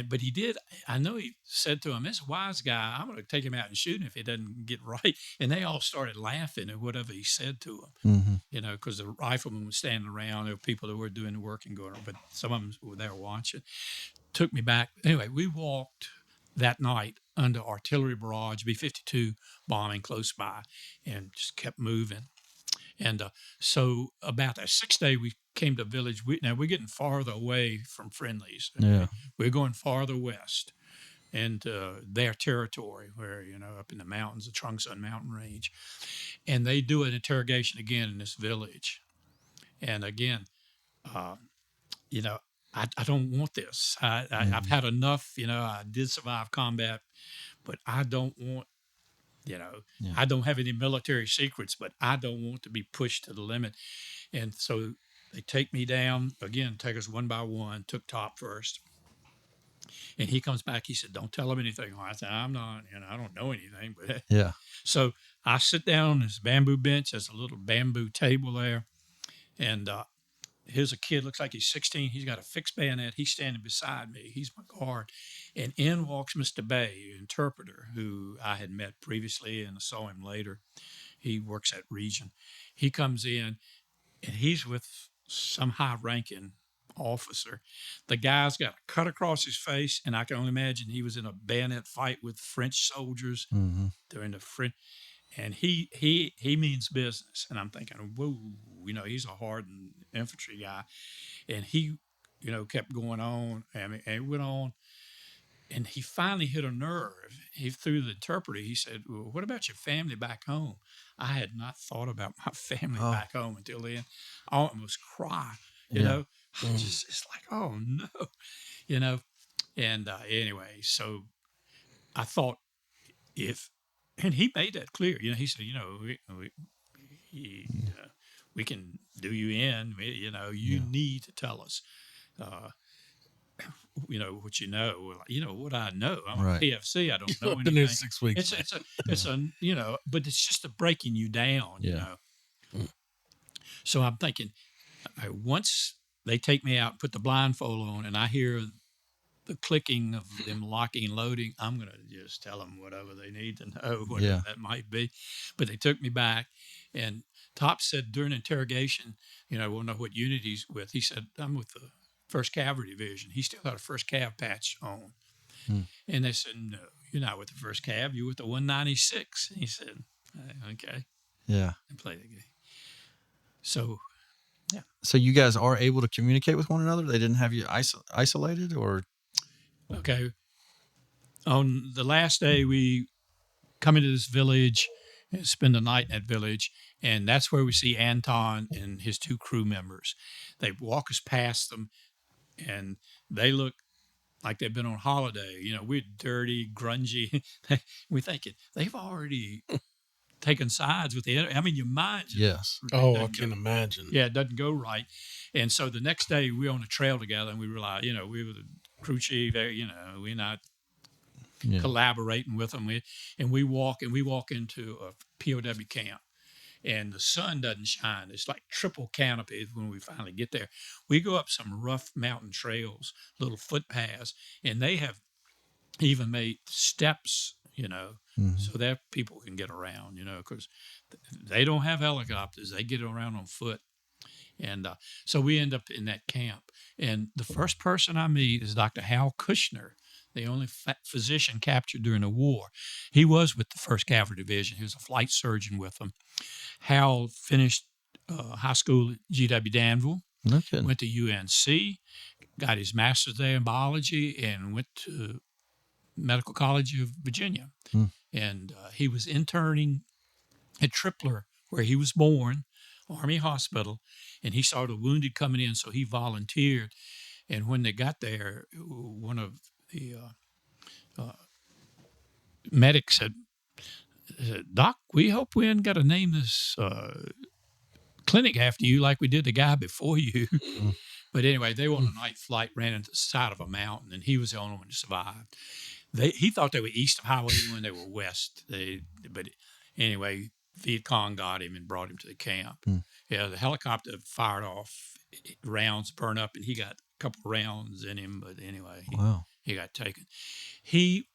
But he did. I know he said to him, "This wise guy, I'm going to take him out and shoot him if he doesn't get right." And they all started laughing at whatever he said to him, because the riflemen were standing around. There were people that were doing the work and going, but some of them were there watching. Took me back. Anyway, we walked that night under artillery barrage, B-52 bombing close by, and just kept moving. And so about that 6th day, we came to a village. Now we're getting farther away from friendlies. Yeah. We're going farther west into their territory where, up in the mountains, the Trung Sun mountain range. And they do an interrogation again in this village. And again, I don't want this. I've had enough. I did survive combat, but I don't want, I don't have any military secrets, but I don't want to be pushed to the limit. And so they take me down, again, take us one by one, took Top first. And he comes back, he said, don't tell him anything. I said, I'm not, I don't know anything. But yeah. So I sit down on this bamboo bench. There's a little bamboo table there. And here's a kid, looks like he's 16. He's got a fixed bayonet. He's standing beside me. He's my guard. And in walks Mr. Bay, an interpreter who I had met previously and saw him later. He works at Region. He comes in, and he's with some high-ranking officer. The guy's got a cut across his face, and I can only imagine he was in a bayonet fight with French soldiers during the French. And he means business. And I'm thinking, whoa, he's a hardened infantry guy. And he kept going on. I mean, and it went on. And he finally hit a nerve. He through the interpreter. He said, "Well, what about your family back home?" I had not thought about my family Oh, back home until then. I almost cry. yeah. It's like, oh no, you know. And anyway, so I thought if, and he made that clear. He said, we can do you in. You Yeah. need to tell us. Uh, what what I know. I'm a Right. PFC. I don't know Been there anything. 6 weeks. But it's just a breaking you down. Yeah. So I'm thinking, once they take me out, put the blindfold on, and I hear the clicking of them locking and loading, I'm going to just tell them whatever they need to know, whatever Yeah. that might be. But they took me back, and Top said during interrogation, we'll know what unit he's with. He said, I'm with the First Cavalry Division. He still had a First Cav patch on. And they said, no, you're not with the First Cav. You're with the 196. He said, okay. Yeah. And play the game. So, yeah. So you guys are able to communicate with one another? They didn't have you isolated, or? Okay. On the last day, we come into this village and spend the night in that village. And that's where we see Anton and his 2 crew members. They walk us past them, and they look like they've been on holiday. We're dirty, grungy. We're thinking they've already taken sides with the enemy. I mean, your mind just, Yes. Oh, I can imagine. yeah, it doesn't go right. And so the next day we're on the trail together, and we realize, we were the crew chief. We're not collaborating with them. We walk into a POW camp, and the sun doesn't shine. It's like triple canopy when we finally get there. We go up some rough mountain trails, little footpaths, and they have even made steps, so that people can get around, because they don't have helicopters. They get around on foot. And so we end up in that camp. And the first person I meet is Dr. Hal Kushner, the only physician captured during the war. He was with the 1st Cavalry Division. He was a flight surgeon with them. Hal finished high school at GW Danville, went to UNC, got his master's there in biology, and went to Medical College of Virginia. And he was interning at Tripler, where he was born, Army Hospital, and he saw the wounded coming in, so he volunteered. And when they got there, one of the medics said, "Doc, we hope we ain't got to name this clinic after you like we did the guy before you." But anyway, they were on a night flight, ran into the side of a mountain, and he was the only one who survived. He thought they were east of Highway 1, they were west. But anyway, Viet Cong got him and brought him to the camp. Yeah, the helicopter fired off, rounds burned up, and he got a couple of rounds in him. But anyway, he got taken. He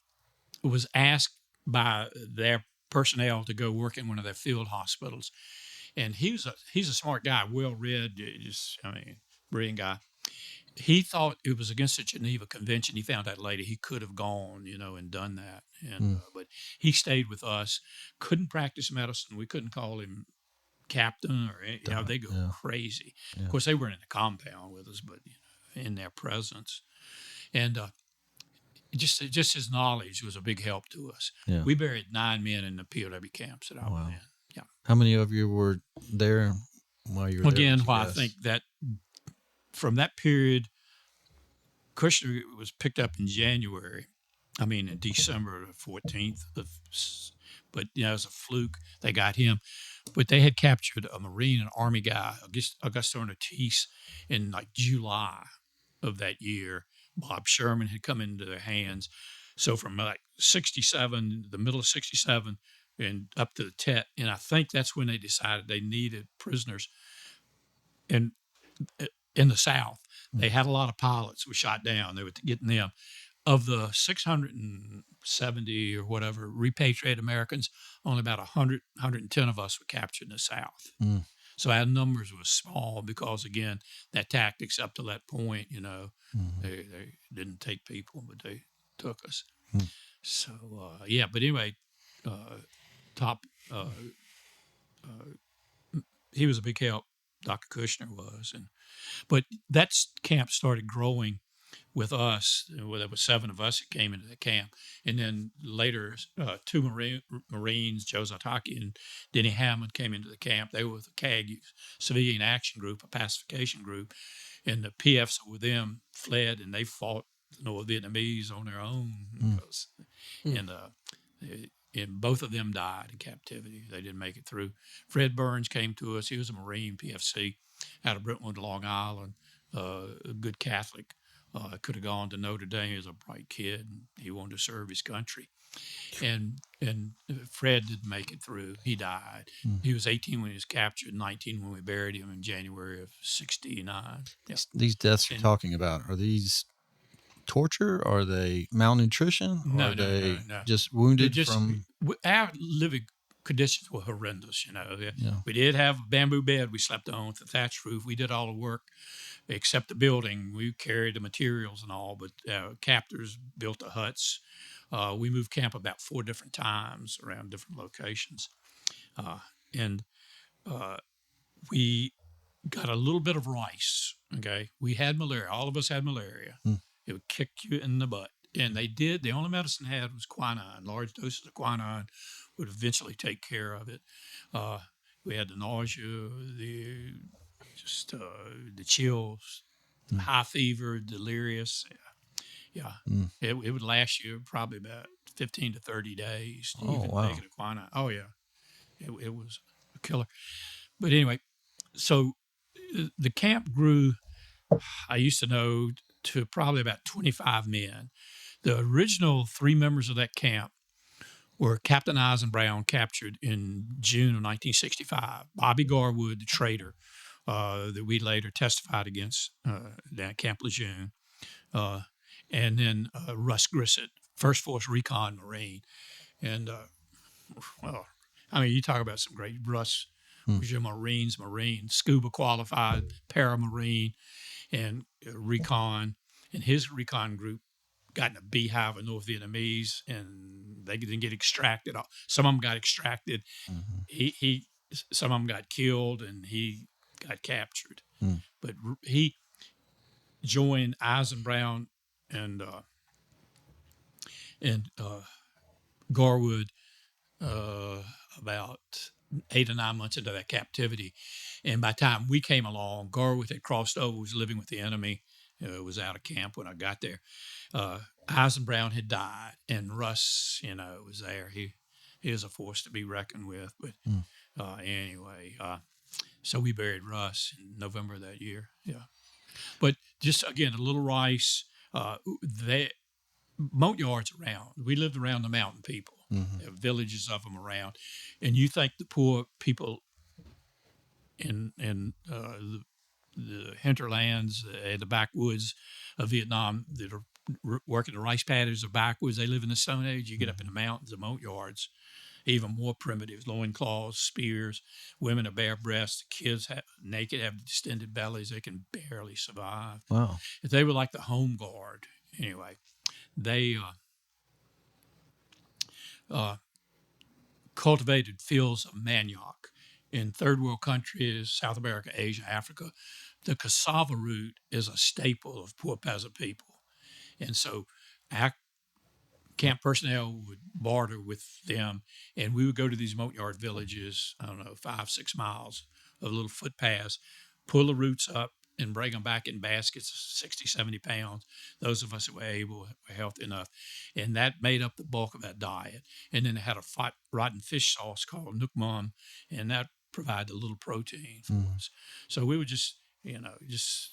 was asked by their personnel to go work in one of their field hospitals. And he's a smart guy, well-read, brilliant guy. He thought it was against the Geneva Convention. He found out later he could have gone, and done that. And but he stayed with us. Couldn't practice medicine. We couldn't call him captain or anything. They go crazy. Yeah. Of course, they weren't in the compound with us, but in their presence. And just his knowledge was a big help to us. Yeah. We buried 9 men in the POW camps that I was in. Yeah. How many of you were there while you were there? Again, I think that from that period, Kushner was picked up in January. In December 14th. But it was a fluke. They got him. But they had captured a Marine and Army guy, Augusto Ortiz, in like July of that year. Bob Sherman had come into their hands. So from like 67, the middle of 67, and up to the Tet. And I think that's when they decided they needed prisoners. And in the South, they had a lot of pilots who shot down. They were getting them. Of the 670 or whatever repatriated Americans, only about 100, 110 of us were captured in the South. So our numbers were small because, again, that tactics up to that point, they didn't take people, but they took us. So, but anyway, Top, he was a big help Dr. Kushner was. But that camp started growing with us. Well, there was 7 of us that came into the camp. And then later, 2 Marines, Joe Zataki and Denny Hammond, came into the camp. They were with the CAG, Civilian Action Group, a pacification group. And the PFs with them fled, and they fought the North Vietnamese on their own. And and both of them died in captivity. They didn't make it through. Fred Burns came to us. He was a Marine PFC out of Brentwood, Long Island, a good Catholic. Could have gone to Notre Dame. He was a bright kid, and he wanted to serve his country. And Fred didn't make it through. He died. He was 18 when he was captured, 19 when we buried him in January of '69. Yeah. These deaths you're talking about, are these torture? Are they malnutrition? No, are they no. just wounded Just, from? Our living conditions were horrendous. Yeah. We did have a bamboo bed we slept on with a thatched roof. We did all the work except the building. We carried the materials and all, but captors built the huts. We moved camp about 4 different times around different locations. And we got a little bit of rice. Okay. We had malaria. All of us had malaria. It would kick you in the butt. And they did. The only medicine they had was quinine. Large doses of quinine would eventually take care of it. We had the nausea, the chills, high fever, delirious. Yeah. It would last you probably about 15 to 30 days. Taking a quinine. Oh, yeah. It was a killer. But anyway, so the camp grew, I used to know, to probably about 25 men. The original 3 members of that camp were Captain Eisenbrown, captured in June of 1965, Bobby Garwood, the traitor that we later testified against down at Camp Lejeune, and then Russ Grissett, First Force Recon Marine. And, well, I mean, you talk about some great Russ was your Marine, scuba qualified, paramarine, and recon. And his recon group got in a beehive of North Vietnamese, and they didn't get extracted. Some of them got extracted. Some of them got killed, and he got captured. But he joined Eisenbrown and Garwood about 8 or 9 months into that captivity. And by the time we came along, Garwood had crossed over, was living with the enemy, was out of camp when I got there. Eisenbrown had died, and Russ, was there. He was a force to be reckoned with. But anyway, so we buried Russ in November of that year. Yeah. But just, again, a little rice. Moat yards around. We lived around the mountain people. There were villages of them around. And you think the poor people in the hinterlands and the backwoods of Vietnam that are working the rice paddies or backwoods, they live in the Stone Age. You get up in the mountains, the moat yards, even more primitive, loincloths, spears, women are bare breasts, kids naked, have distended bellies. They can barely survive. Wow. They were like the home guard. Anyway, they cultivated fields of manioc. In third world countries, South America, Asia, Africa, the cassava root is a staple of poor peasant people. And so our camp personnel would barter with them, and we would go to these moat yard villages, 5, 6 miles of little footpaths, pull the roots up and bring them back in baskets, 60, 70 pounds. Those of us that were able, were healthy enough. And that made up the bulk of that diet. And then they had a rotten fish sauce called Nuc Mam, and that provided a little protein for us. So we would just.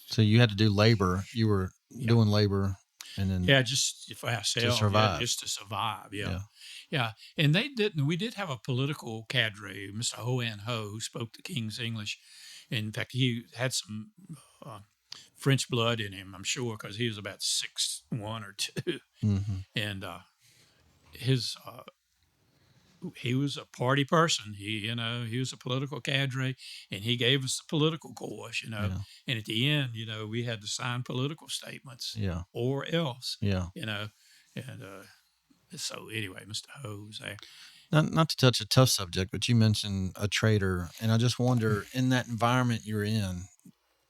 So you had to do labor. You were doing labor, and then just for ourselves, to survive. Just to survive. Yeah. And they didn't. We did have a political cadre, Mr. Ho An Ho, who spoke the King's English. In fact, he had some French blood in him, I'm sure, because he was about 6'1" or 2, and he was a party person. He was a political cadre, and he gave us the political course, And at the end, we had to sign political statements, or else, And so anyway, Mr. Ho was there, Not to touch a tough subject, but you mentioned a trader, and I just wonder in that environment you're in,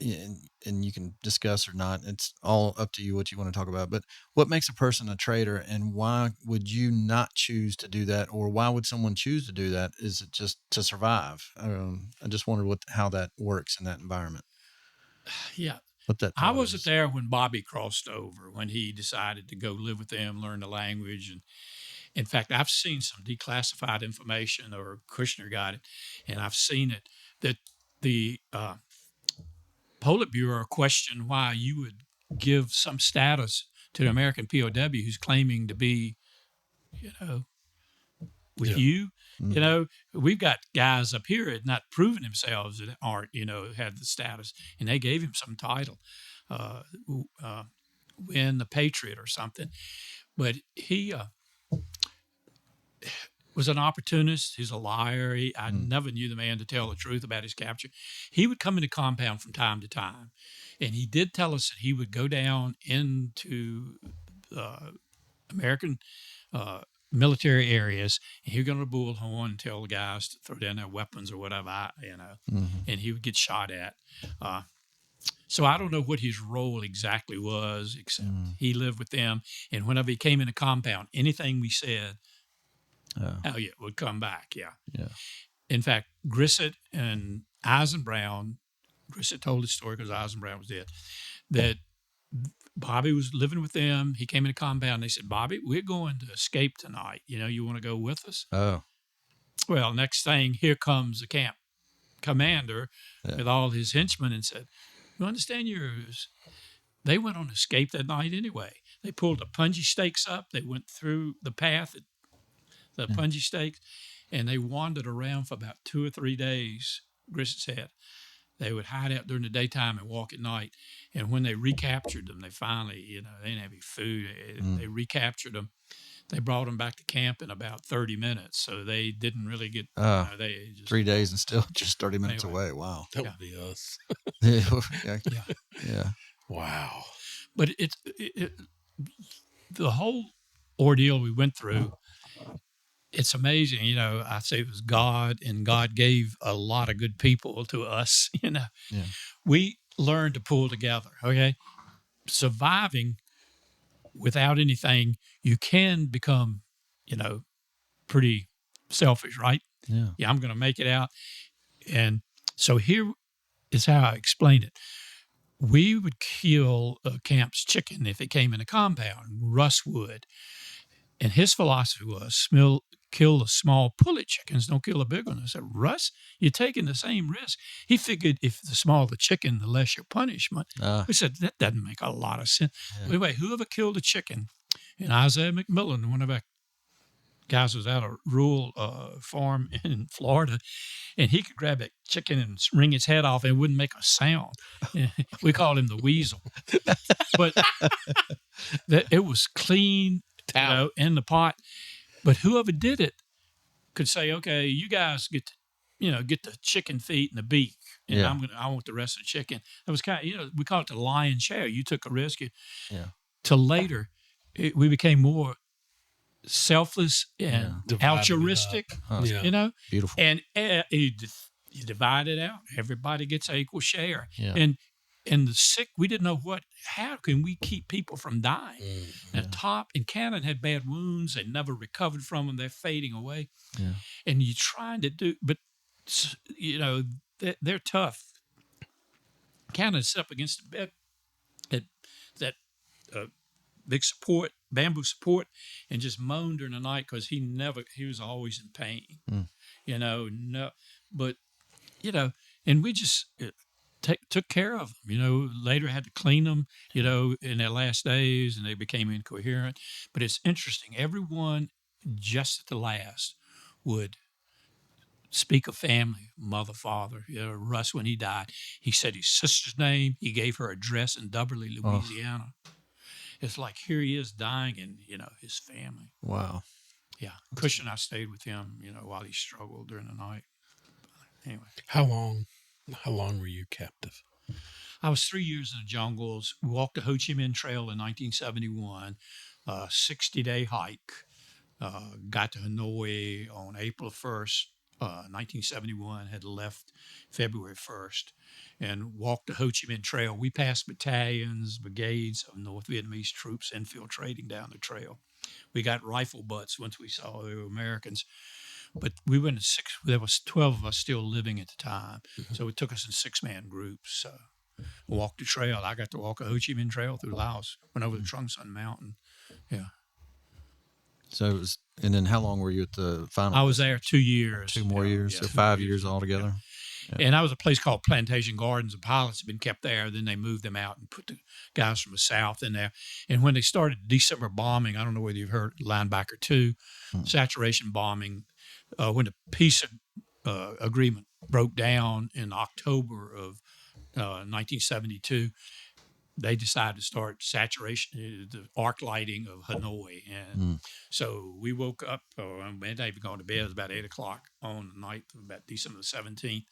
and you can discuss or not. It's all up to you what you want to talk about. But what makes a person a trader, and why would you not choose to do that, or why would someone choose to do that? Is it just to survive? I just wonder how that works in that environment. Yeah. What that I thought wasn't is. there when Bobby crossed over, when he decided to go live with them, learn the language. And in fact, I've seen some declassified information, or Kushner got it, and I've seen it, that the Politburo questioned why you would give some status to an American POW who's claiming to be, you know, with you. Mm. You know, we've got guys up here that not proven themselves that aren't, you know, had the status, and they gave him some title, win the Patriot or something. But he was an opportunist. He's a liar. I never knew the man to tell the truth about his capture. He would come into compound from time to time, and he did tell us that he would go down into American military areas, and he would go to the bullhorn and tell the guys to throw down their weapons or whatever, and he would get shot at. So I don't know what his role exactly was, except he lived with them, and whenever he came in a compound, anything we said, would come back. Yeah. In fact, Grissett and Eisenbrown, Grissett told his story because Eisenbrown was dead, that Bobby was living with them. He came in a compound. They said, Bobby, we're going to escape tonight. You know, you want to go with us? Oh. Well, next thing, here comes the camp commander with all his henchmen and said, you understand they went on escape that night anyway. They pulled the punji stakes up. They went through the path, the punji stakes, and they wandered around for about 2 or 3 days, Grissett said. They would hide out during the daytime and walk at night. And when they recaptured them, they finally, you know, they didn't have any food. They recaptured them. They brought them back to camp in about 30 minutes. So they didn't really get, they just 3 days and still just 30 minutes away. Wow. That would be us. Yeah. Wow. But the whole ordeal we went through, it's amazing. You know, I say it was God, and God gave a lot of good people to us. You know, we learned to pull together. Okay. Surviving without anything, you can become, you know, pretty selfish, right? Yeah. I'm going to make it out. And so here is how I explain it. We would kill Camp's chicken if it came in a compound. Russ would. And his philosophy was kill the small pullet chickens, don't kill the big one. I said, Russ, you're taking the same risk. He figured if the smaller the chicken, the less your punishment. We said, that doesn't make a lot of sense. Anyway, whoever killed a chicken, and Isaiah McMillan, one of our guys was at a rural farm in Florida, and he could grab a chicken and wring its head off and it wouldn't make a sound. We called him the weasel. But it was clean, you know, in the pot. But whoever did it could say, okay, you guys get the chicken feet and the beak, and I want the rest of the chicken. That was kind of, we call it the lion's share. You took a risk. Till later, we became more selfless and altruistic, you know. Beautiful. And you divide it out. Everybody gets an equal share. And the sick, we didn't know how can we keep people from dying? And Cannon had bad wounds. They never recovered from them. They're fading away. And you're trying to do, but, you know, they're tough. Cannon set up against the bed at that big bamboo support, and just moaned during the night because he was always in pain. You know, but, you know, and we just took care of them, you know. Later had to clean them, you know, in their last days, and they became incoherent. But it's interesting. Everyone just at the last would speak of family, mother, father. You know, Russ, when he died, he said his sister's name. He gave her address in Dubberly, Louisiana. It's like here he is dying, and, you know, his family. Wow. Yeah. Cush and I stayed with him, you know, while he struggled during the night. But anyway. How long were you captive? I was 3 years in the jungles. We walked the Ho Chi Minh Trail in 1971, a 60-day hike. got to Hanoi on April 1st, 1971, had left February 1st, and walked the Ho Chi Minh Trail. We passed battalions, brigades of North Vietnamese troops infiltrating down the trail. We got rifle butts once we saw they were Americans. But we went in there was 12 of us still living at the time. So it took us in 6-man groups. Walked the trail. I got to walk a Ho Chi Minh Trail through Laos, went over the Trung Son Mountain. Yeah. So it was, and then how long were you at the final? I was there 2 years. 2 more years, so 5 years altogether. Yeah. And I was a place called Plantation Gardens. The pilots had been kept there. Then they moved them out and put the guys from the South in there. And when they started December bombing, I don't know whether you've heard Linebacker 2, saturation bombing, when the peace agreement broke down in October of 1972, they decided to start saturation, the arc lighting of Hanoi. And so we woke up, we hadn't even gone to bed. It was about 8 o'clock on the night of about December the 17th.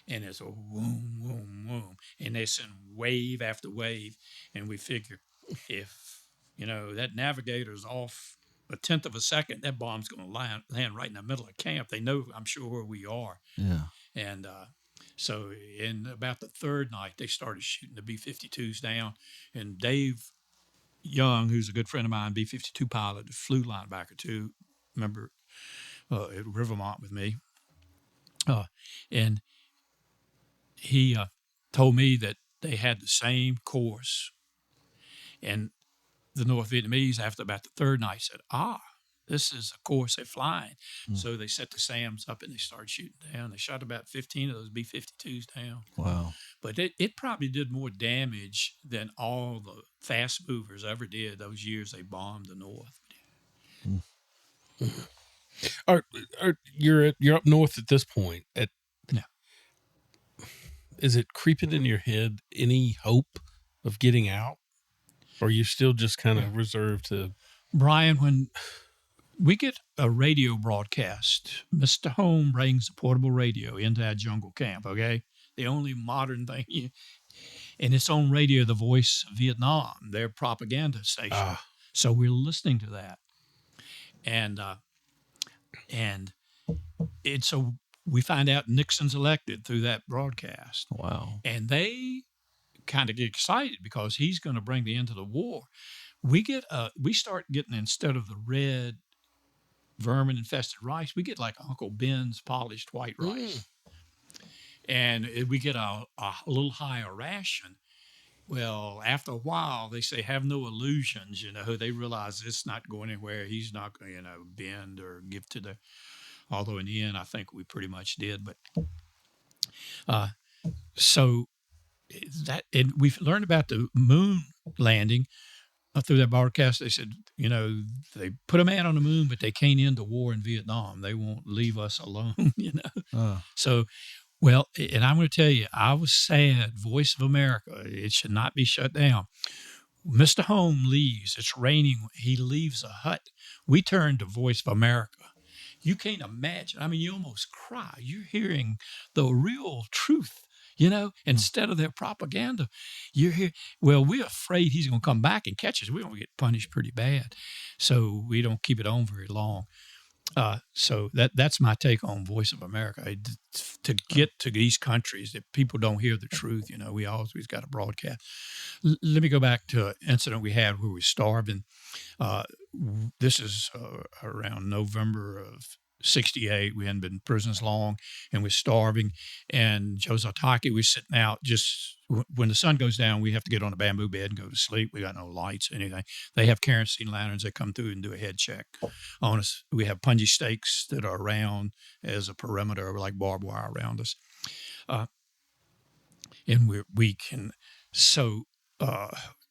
And it's a whoom, whoom, whoom. And they send wave after wave. And we figure if, that navigator's off a tenth of a second, that bomb's going to land right in the middle of camp. They know, I'm sure, where we are. Yeah. And so in about the third night, they started shooting the B-52s down. And Dave Young, who's a good friend of mine, B-52 pilot, flew Linebacker 2, remember, at Rivermont with me. And he told me that they had the same course. And the North Vietnamese, after about the third night, said, this is a course they're flying. So they set the SAMs up and they started shooting down. They shot about 15 of those B-52s down. Wow. But it probably did more damage than all the fast movers ever did those years they bombed the North. You're up north at this point. Is it creeping in your head any hope of getting out? Or are you still just kind of reserved to... Brian, when we get a radio broadcast, Mr. Home brings a portable radio into our jungle camp, okay? The only modern thing. And it's on radio, the Voice of Vietnam, their propaganda station. So we're listening to that. And so we find out Nixon's elected through that broadcast. Wow. And they kind of get excited because he's going to bring the end to the war. We start getting, instead of the red vermin-infested rice, we get like Uncle Ben's polished white rice. And we get a little higher ration. Well, after a while, they say, have no illusions, They realize it's not going anywhere. He's not going to, bend or give to the... Although in the end, I think we pretty much did. But so that, and we've learned about the moon landing through that broadcast. They said, they put a man on the moon, but they can't end the war in Vietnam. They won't leave us alone, So, well, and I'm going to tell you, I was sad. Voice of America, it should not be shut down. Mr. Home leaves. It's raining. He leaves a hut. We turn to Voice of America. You can't imagine. I mean, you almost cry. You're hearing the real truth, instead of their propaganda. You're here. Well, we're afraid he's going to come back and catch us. We're going to get punished pretty bad. So we don't keep it on very long. So that's my take on Voice of America. To get to these countries that people don't hear the truth, we always got to broadcast. Let me go back to an incident we had where we were starving. This is around November of 68. We hadn't been prisoners long, and we're starving. And Joe Zataki, we're sitting out just when the sun goes down, we have to get on a bamboo bed and go to sleep. We got no lights, anything. They have kerosene lanterns that come through and do a head check on us. We have punji stakes that are around as a perimeter, like barbed wire around us. And we're weak. And so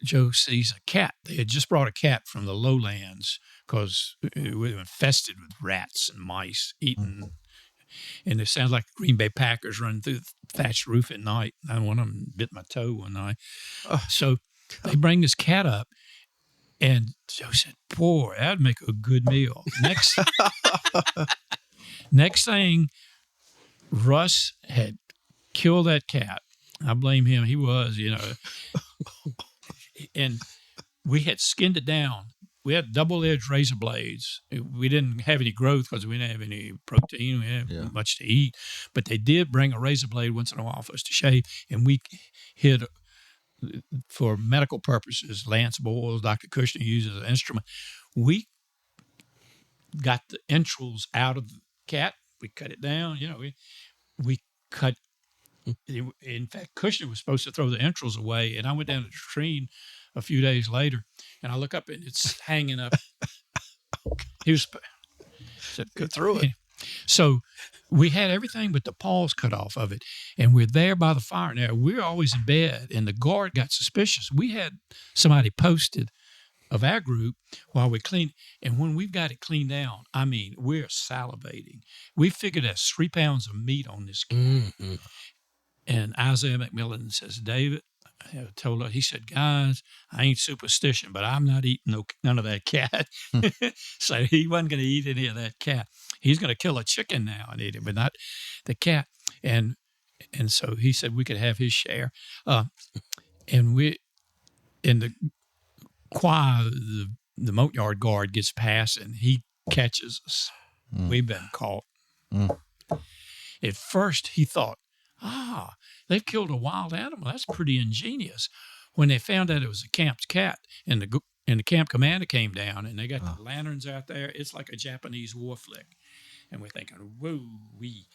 Joe sees a cat. They had just brought a cat from the lowlands because we were infested with rats and mice eating. And it sounds like Green Bay Packers running through the thatched roof at night. And one of them bit my toe one night. So they bring this cat up, and Joe said, boy, that'd make a good meal. Next thing, Russ had killed that cat. I blame him. He was, And we had skinned it down double-edged razor blades. We didn't have any growth because we didn't have any protein. We didn't have much to eat. But they did bring a razor blade once in a while for us to shave, and we hid, for medical purposes, Lance Boyles, Dr. Kushner uses an instrument. We got the entrails out of the cat. We cut it down. We cut. In fact, Kushner was supposed to throw the entrails away, and I went down to the latrine a few days later, and I look up and it's hanging up. He was said, "Go through it." So we had everything but the paws cut off of it, and we're there by the fire. Now we're always in bed, and the guard got suspicious. We had somebody posted of our group while we clean, and when we've got it cleaned down, I mean, we're salivating. We figured that's 3 pounds of meat on this cat. Mm-hmm. And Isaiah McMillan says, David, told us, he said, guys, I ain't superstition, but I'm not eating none of that cat. So he wasn't going to eat any of that cat. He's going to kill a chicken now and eat it, but not the cat. And so he said we could have his share. And we, in the choir, the moat yard guard gets past and he catches us. We've been caught. At first he thought, they've killed a wild animal. That's pretty ingenious. When they found out it was the camp's cat, and the camp commander came down, and they got the lanterns out there, it's like a Japanese war flick. And we're thinking, whoa-wee.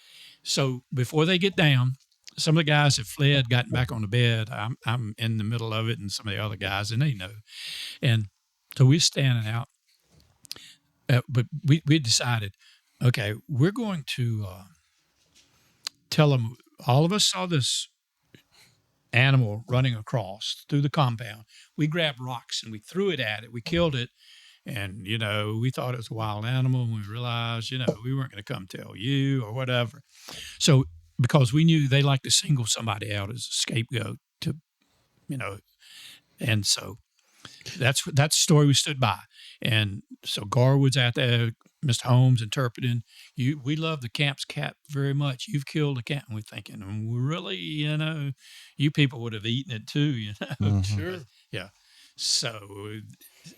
So before they get down, some of the guys have fled, gotten back on the bed. I'm in the middle of it, and some of the other guys, and they know. And so we're standing out. But we decided, okay, we're going to tell them. All of us saw this animal running across through the compound. We grabbed rocks and we threw it at it. We killed it. And, we thought it was a wild animal. And we realized, we weren't going to come tell you or whatever. So, because we knew they like to single somebody out as a scapegoat to, and so that's the story we stood by. And so Garwood's out there, Mr. Holmes interpreting. We love the camp's cat very much. You've killed a cat. And we're thinking, really, you people would have eaten it too, Mm-hmm. Sure. Yeah. So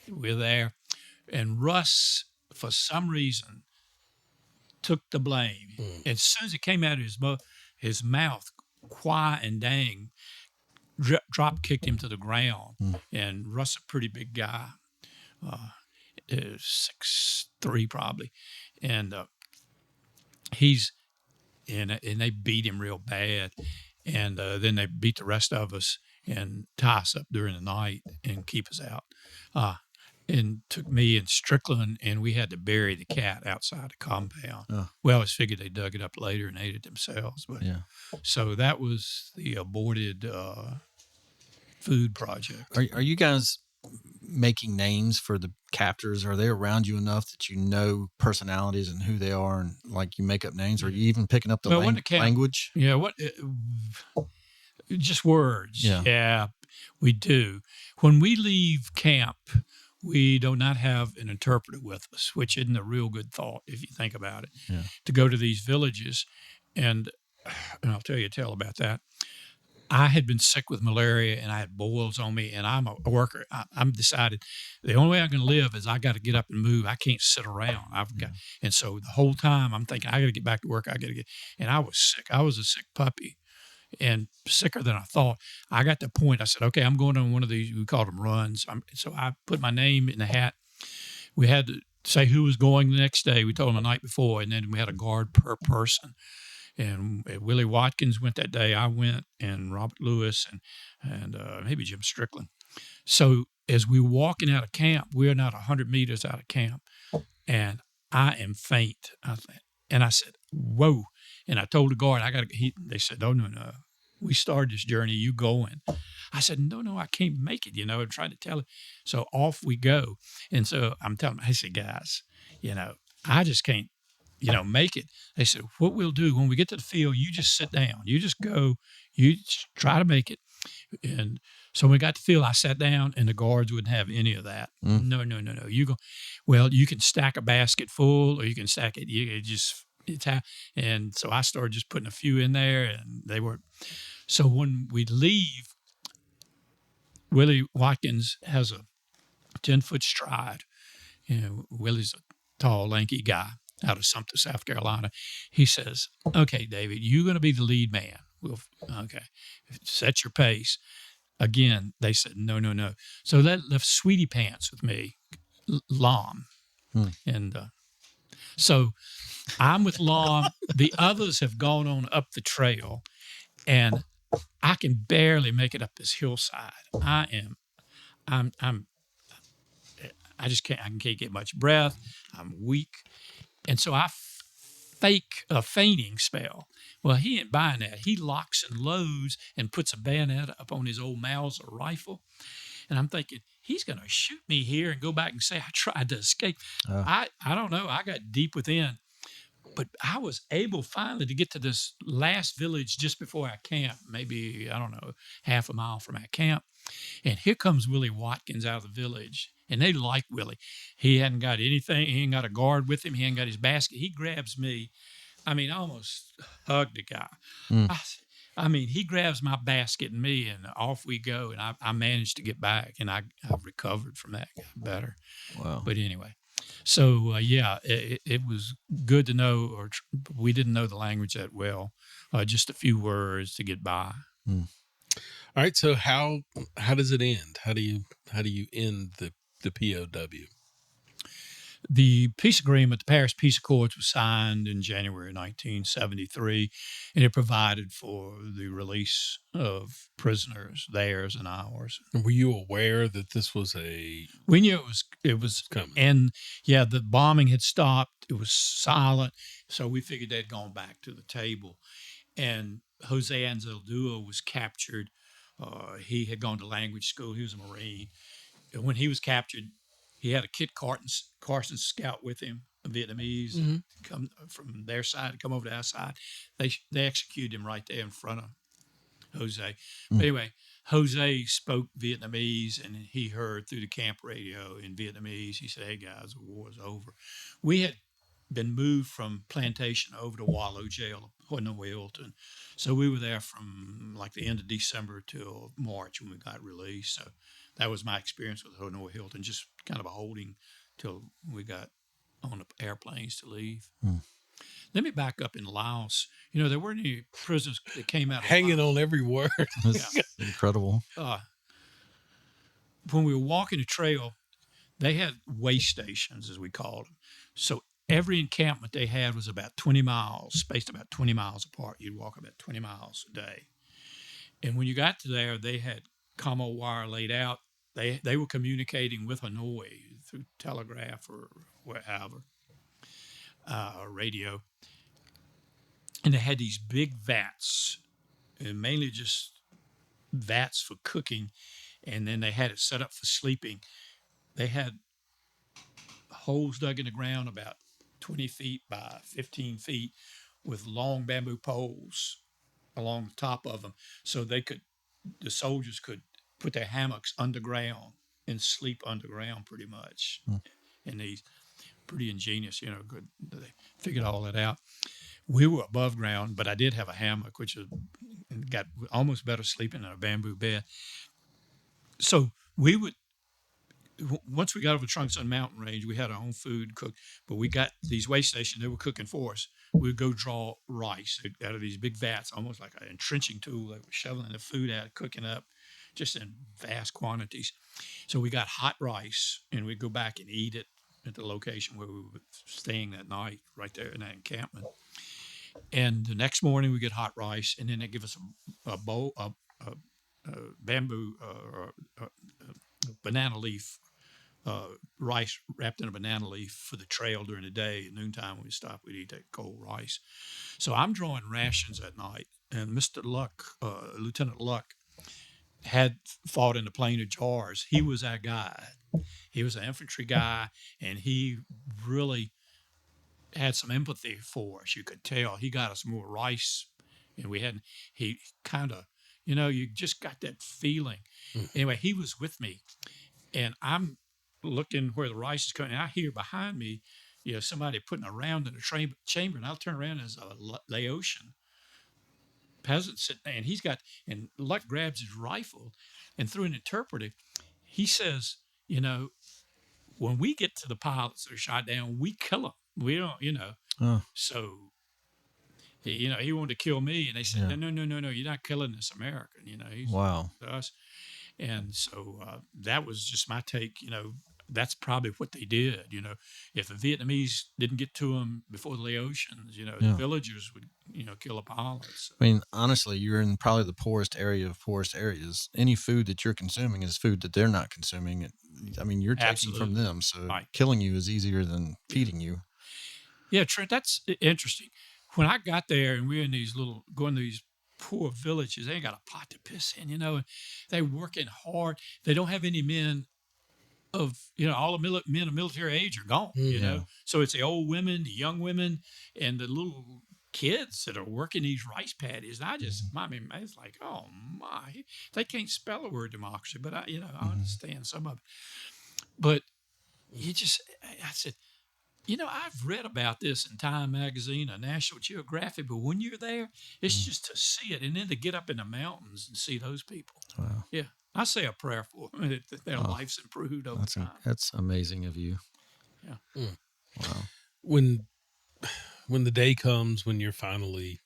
we're there. And Russ, for some reason, took the blame. As soon as it came out of his mouth, Kwai and Dang drop kicked him to the ground. And Russ, a pretty big guy, 6'3" probably, and he's and they beat him real bad, and then they beat the rest of us and tie us up during the night and keep us out. And took me and Strickland, and we had to bury the cat outside the compound. We always figured they dug it up later and ate it themselves. But so that was the aborted food project. Are you guys making names for the captors? Are they around you enough that you know personalities and who they are, and like you make up names? Or are you even picking up the language? Yeah, just words. Yeah, we do. When we leave camp, we do not have an interpreter with us, which isn't a real good thought if you think about it. To go to these villages, and I'll tell you a tale about that. I had been sick with malaria and I had boils on me, and I'm a worker. I'm decided the only way I can live is I got to get up and move. I can't sit around. And so the whole time I'm thinking, I got to get back to work. And I was sick. I was a sick puppy, and sicker than I thought. I got to the point, I said, okay, I'm going on one of these, we called them runs. So I put my name in the hat. We had to say who was going the next day. We told them the night before, and then we had a guard per person. And Willie Watkins went that day. I went, and Robert Lewis, and maybe Jim Strickland. So as we were walking out of camp, we are not 100 meters out of camp, and I am faint. And I said, whoa. And I told the guard, they said, no. We started this journey, you going. I said, no, I can't make it, and trying to tell it. So off we go. And so I'm telling them, I said, guys, I just can't, make it. They said, what we'll do when we get to the field, you just sit down. You just go. You just try to make it. And so when we got to the field, I sat down, and the guards wouldn't have any of that. No. You go, well, you can stack a basket full, or you can stack it. And so I started just putting a few in there, and they were. So when we leave, Willie Watkins has a 10-foot stride Willie's a tall, lanky guy out of Sumter, South Carolina. He says, "Okay, David, you're going to be the lead man. Okay, set your pace." Again, they said, "No, no, no." So that left Sweetie Pants with me, Lom, and so I'm with Lom. The others have gone on up the trail, and I can barely make it up this hillside. I'm I just can't. I can't get much breath. I'm weak, and so I fake a fainting spell. Well, he ain't buying that. He locks and loads and puts a bayonet up on his old Mauser rifle, and I'm thinking he's going to shoot me here and go back and say I tried to escape. I don't know. I got deep within, but I was able finally to get to this last village just before our camp, maybe, I don't know, half a mile from our camp. And here comes Willie Watkins out of the village. And they like Willie. He hadn't got anything. He ain't got a guard with him. He ain't got his basket. He grabs me. I mean, I almost hugged the guy. I mean, he grabs my basket and me, and off we go. And I managed to get back, and I recovered from that, got better. Wow. But anyway, so yeah, it was good to know, we didn't know the language that well, just a few words to get by. All right. So how does it end? How do you end the POW? The peace agreement, the Paris Peace Accords, was signed in January 1973, and it provided for the release of prisoners, theirs and ours. Were you aware that this was We knew it was coming? And yeah, the bombing had stopped. It was silent, so we figured they'd gone back to the table. And Jose Anzaldúa was captured. He had gone to language school. He was a Marine. And when he was captured, he had a Kit Carson scout with him, a Vietnamese, come from their side to come over to our side. They executed him right there in front of Jose. But anyway, Jose spoke Vietnamese, and he heard through the camp radio in Vietnamese. He said, "Hey guys, the war is over." We had been moved from Plantation over to Wallow Jail, Hanoi Hilton. So we were there from like the end of December till March when we got released. So that was my experience with Hanoi Hilton, just kind of a holding till we got on the airplanes to leave. Let me back up in Laos. There weren't any prisoners that came out of Hanging Laos. on every word. That's incredible. When we were walking the trail, they had way stations, as we called them. So every encampment they had was about 20 miles, spaced about 20 miles apart. You'd walk about 20 miles a day. And when you got to there, they had commo wire laid out. They were communicating with Hanoi through telegraph or whatever, radio. And they had these big vats, and mainly just vats for cooking. And then they had it set up for sleeping. They had holes dug in the ground about 20 feet by 15 feet with long bamboo poles along the top of them. So the soldiers could put their hammocks underground and sleep underground pretty much. And these pretty ingenious, good. They figured all that out. We were above ground, but I did have a hammock, which got almost better sleeping in a bamboo bed. So once we got over Trunks on Mountain Range, we had our own food cooked, but we got these way stations, they were cooking for us. We would go draw rice out of these big vats, almost like an entrenching tool. They were shoveling the food out, cooking up just in vast quantities. So we got hot rice, and we'd go back and eat it at the location where we were staying that night, right there in that encampment. And the next morning we get hot rice, and then they give us a bowl, a bamboo or banana leaf rice wrapped in a banana leaf for the trail during the day. At noontime when we stopped, we'd eat that cold rice. So I'm drawing rations at night, and Mr. Luck, Lieutenant Luck, had fought in the Plain of Jars. He was our guy. He was an infantry guy, and he really had some empathy for us. You could tell he got us more rice, and he kind of, you just got that feeling. Anyway, he was with me, and I'm looking where the rice is coming. And I hear behind me, somebody putting a round in a chamber, and I'll turn around as a Laotian peasant sitting there, and Luck grabs his rifle, and through an interpreter, he says, when we get to the pilots that are shot down, we kill them. We don't, Oh, So, he wanted to kill me, and they said, yeah. no, you're not killing this American. He's Wow. us. And so that was just my take. That's probably what they did. If the Vietnamese didn't get to them before the Laotians, the Yeah. villagers would, kill the pilots. I mean, honestly, you're in probably the poorest area of poorest areas. Any food that you're consuming is food that they're not consuming. I mean, you're taking from Absolutely. them, so Right. killing you is easier than feeding you. Yeah, Trent, that's interesting. When I got there and we're in going to these poor villages, they ain't got a pot to piss in, and they working hard. They don't have any men all the men of military age are gone, Yeah. So it's the old women, the young women, and the little kids that are working these rice paddies. And I mean, it's like, oh my, they can't spell the word democracy, but I understand some of it. But I said, I've read about this in Time Magazine or National Geographic, but when you're there, it's just to see it and then to get up in the mountains and see those people. Wow. Yeah. I say a prayer for them that their life's improved over time. That's amazing of you. Yeah. Wow. When the day comes when you're finally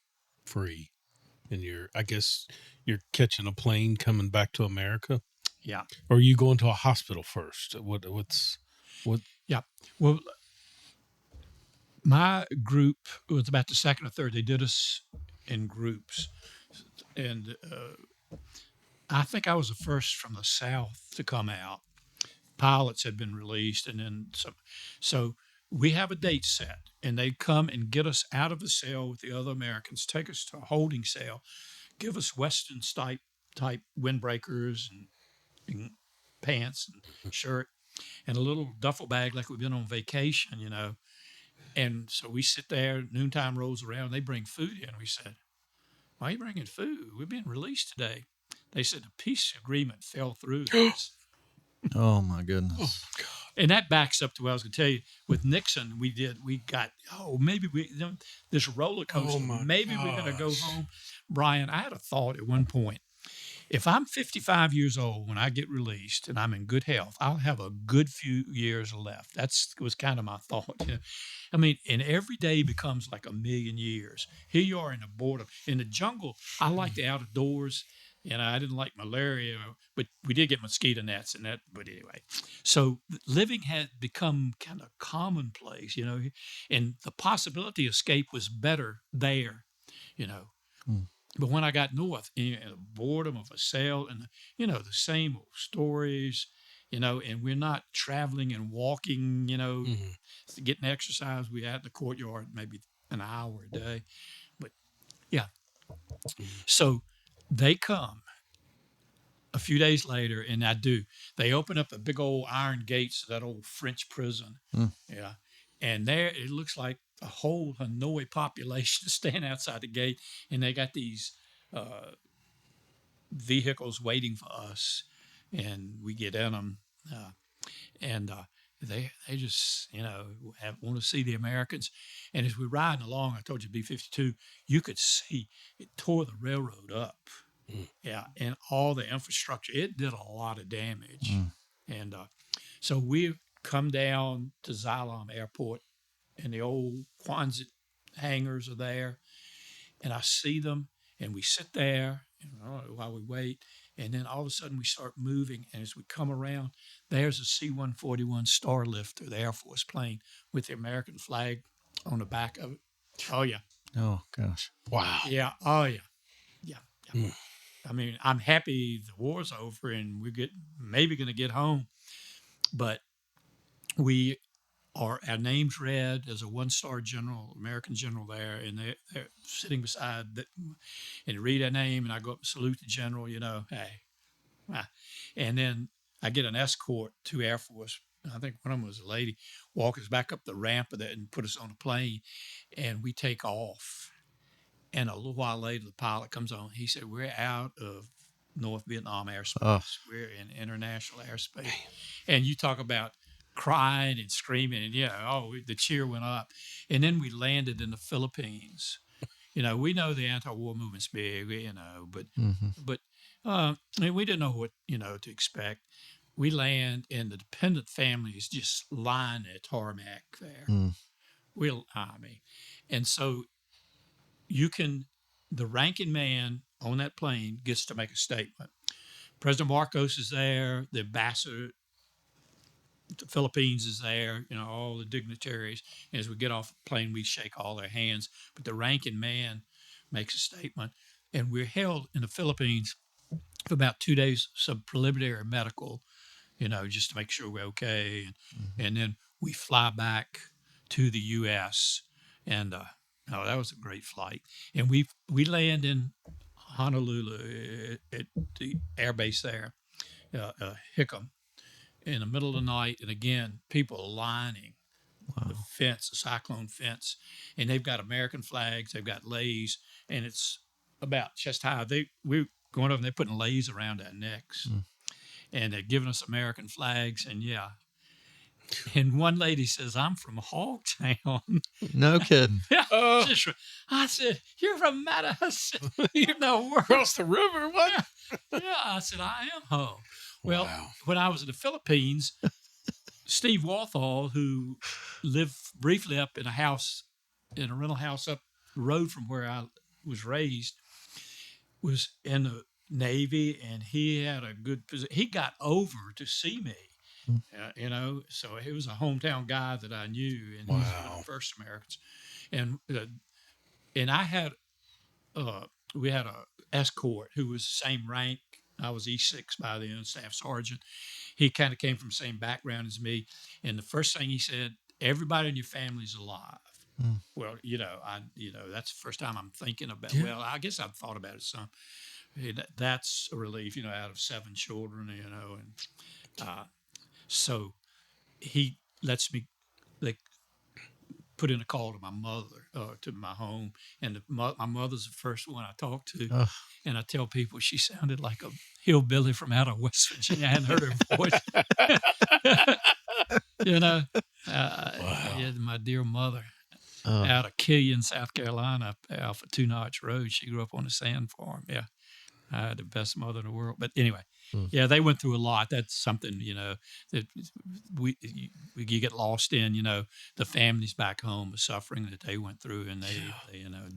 free and I guess you're catching a plane coming back to America, Yeah. or are you going to a hospital first? What? Yeah. Well, my group was about the second or third. They did us in groups. And I think I was the first from the South to come out. Pilots had been released, and then some. So we have a date set, and they come and get us out of the cell with the other Americans, take us to a holding cell, give us Western type windbreakers and pants and shirt, and a little duffel bag like we've been on vacation, And so we sit there, noontime rolls around, they bring food in. We said, why are you bringing food? We've been released today. They said the peace agreement fell through. Oh my goodness. And that backs up to what I was going to tell you. With Nixon, maybe this roller coaster, maybe we're going to go home. Brian, I had a thought at one point. If I'm 55 years old when I get released and I'm in good health, I'll have a good few years left. That was kind of my thought. I mean, and every day becomes like a million years. Here you are in the boredom. In the jungle, I like the outdoors, and I didn't like malaria, but we did get mosquito nets and that. But anyway, so living had become kind of commonplace, and the possibility of escape was better there, But when I got north, the boredom of a cell and, the same old stories, and we're not traveling and walking, getting exercise. We had in the courtyard maybe an hour a day. But yeah. So they come a few days later, and they open up the big old iron gates of that old French prison. Yeah. And there it looks like a whole Hanoi population stand outside the gate, and they got these vehicles waiting for us, and we get in them, and they just want to see the Americans. And as we're riding along, I told you B-52, you could see it tore the railroad up. Yeah, and all the infrastructure, it did a lot of damage. And so we come down to Xylem Airport, and the old Quonset hangars are there, and I see them, and we sit there while we wait, and then all of a sudden we start moving, and as we come around, there's a C-141 Starlifter, the Air Force plane, with the American flag on the back of it. Oh, yeah. Oh, gosh. Wow. Yeah. Oh, yeah. Yeah. I mean, I'm happy the war's over and we're maybe going to get home, but our names read as a one-star general, American general there, and they're sitting beside and read our name, and I go up and salute the general, hey. And then I get an escort to Air Force. I think one of them was a lady, walk us back up the ramp of that and put us on a plane, and we take off. And a little while later, the pilot comes on. He said, we're out of North Vietnam airspace. Oh. We're in international airspace. And you talk about crying and screaming, and the cheer went up. And then we landed in the Philippines. We know the anti-war movement's big, but we didn't know what to expect. we land, and the dependent families just line the tarmac there. And so the ranking man on that plane gets to make a statement. President Marcos is there, the ambassador to the Philippines is there, all the dignitaries. And as we get off the plane, we shake all their hands. But the ranking man makes a statement. And we're held in the Philippines for about 2 days, some preliminary medical, just to make sure we're okay. And then we fly back to the U.S. And that was a great flight. And we land in Honolulu at the airbase there, Hickam, in the middle of the night. And again, people lining the fence, the cyclone fence, and they've got American flags, they've got leis, and it's about chest high. We're going over and they're putting leis around our necks, and they're giving us American flags. And and one lady says, "I'm from Hogtown." No kidding. Yeah. I said, "You're from Madison." Across the river. What? Yeah. I said, "I am home." Well, when I was in the Philippines, Steve Walthall, who lived briefly up in a rental house up the road from where I was raised, was in the Navy, and he had a good position. He got over to see me. So he was a hometown guy that I knew, and he was one of the first Americans. And I had, we had a escort who was the same rank. I was E6 by then, staff sergeant. He kind of came from the same background as me. And the first thing he said, "Everybody in your family's alive." Well, that's the first time I'm thinking about. Yeah. Well, I guess I've thought about it some. That's a relief, out of 7 children, and so he lets me put in a call to my mother, to my home, and my mother's the first one I talked to, and I tell people she sounded like a hillbilly from out of West Virginia. I hadn't heard her voice. My dear mother, out of Killian, South Carolina, off of 2 Notch Road. She grew up on a sand farm. Yeah. I had the best mother in the world. But anyway, they went through a lot. That's something, that you get lost in, the families back home, the suffering that they went through, and they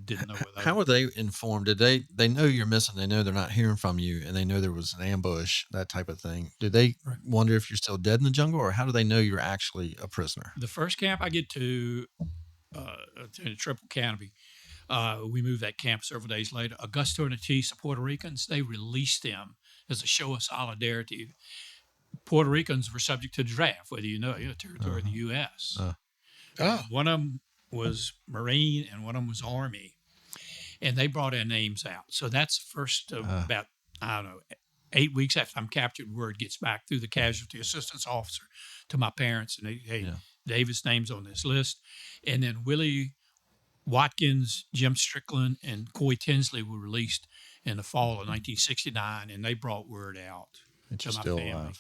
didn't know whether. How were they informed? Did they know you're missing? They know they're not hearing from you, and they know there was an ambush, that type of thing. Do they wonder if you're still dead in the jungle, or how do they know you're actually a prisoner? The first camp I get to Triple Canopy, we moved that camp several days later. Augusto and Ortiz, the Puerto Ricans, they released them as a show of solidarity. Puerto Ricans were subject to the draft, whether territory of the U.S. One of them was Marine and one of them was Army. And they brought our names out. So that's the first about, 8 weeks after I'm captured, word gets back through the casualty assistance officer to my parents. And David's name's on this list. And then Willie Watkins, Jim Strickland, and Coy Tinsley were released in the fall of 1969, and they brought word out to my family.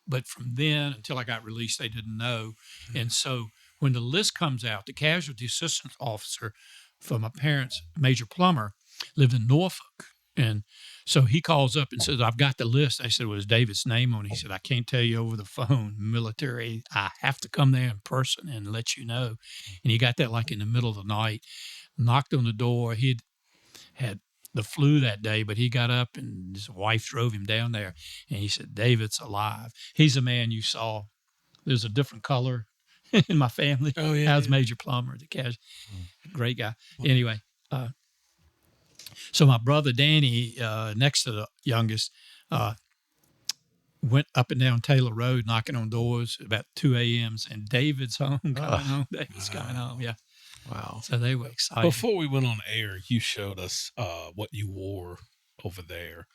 But from then until I got released, they didn't know. And so when the list comes out, the casualty assistance officer for my parents, Major Plummer, lived in Norfolk. And so he calls up and says, "I've got the list." I said, "Was David's name on it?" He said, "I can't tell you over the phone. Military, I have to come there in person and let you know." And he got that like in the middle of the night, knocked on the door. He'd had the flu that day, but he got up and his wife drove him down there. And he said, "David's alive. He's a man you saw. There's a different color in my family." Oh, yeah. That was Major Plummer, the casualty. Great guy. Anyway, so my brother Danny, next to the youngest, went up and down Taylor Road knocking on doors about 2 a.m. and David's home, coming home. David's coming home, yeah. Wow. So they were excited. Before we went on air, you showed us what you wore over there.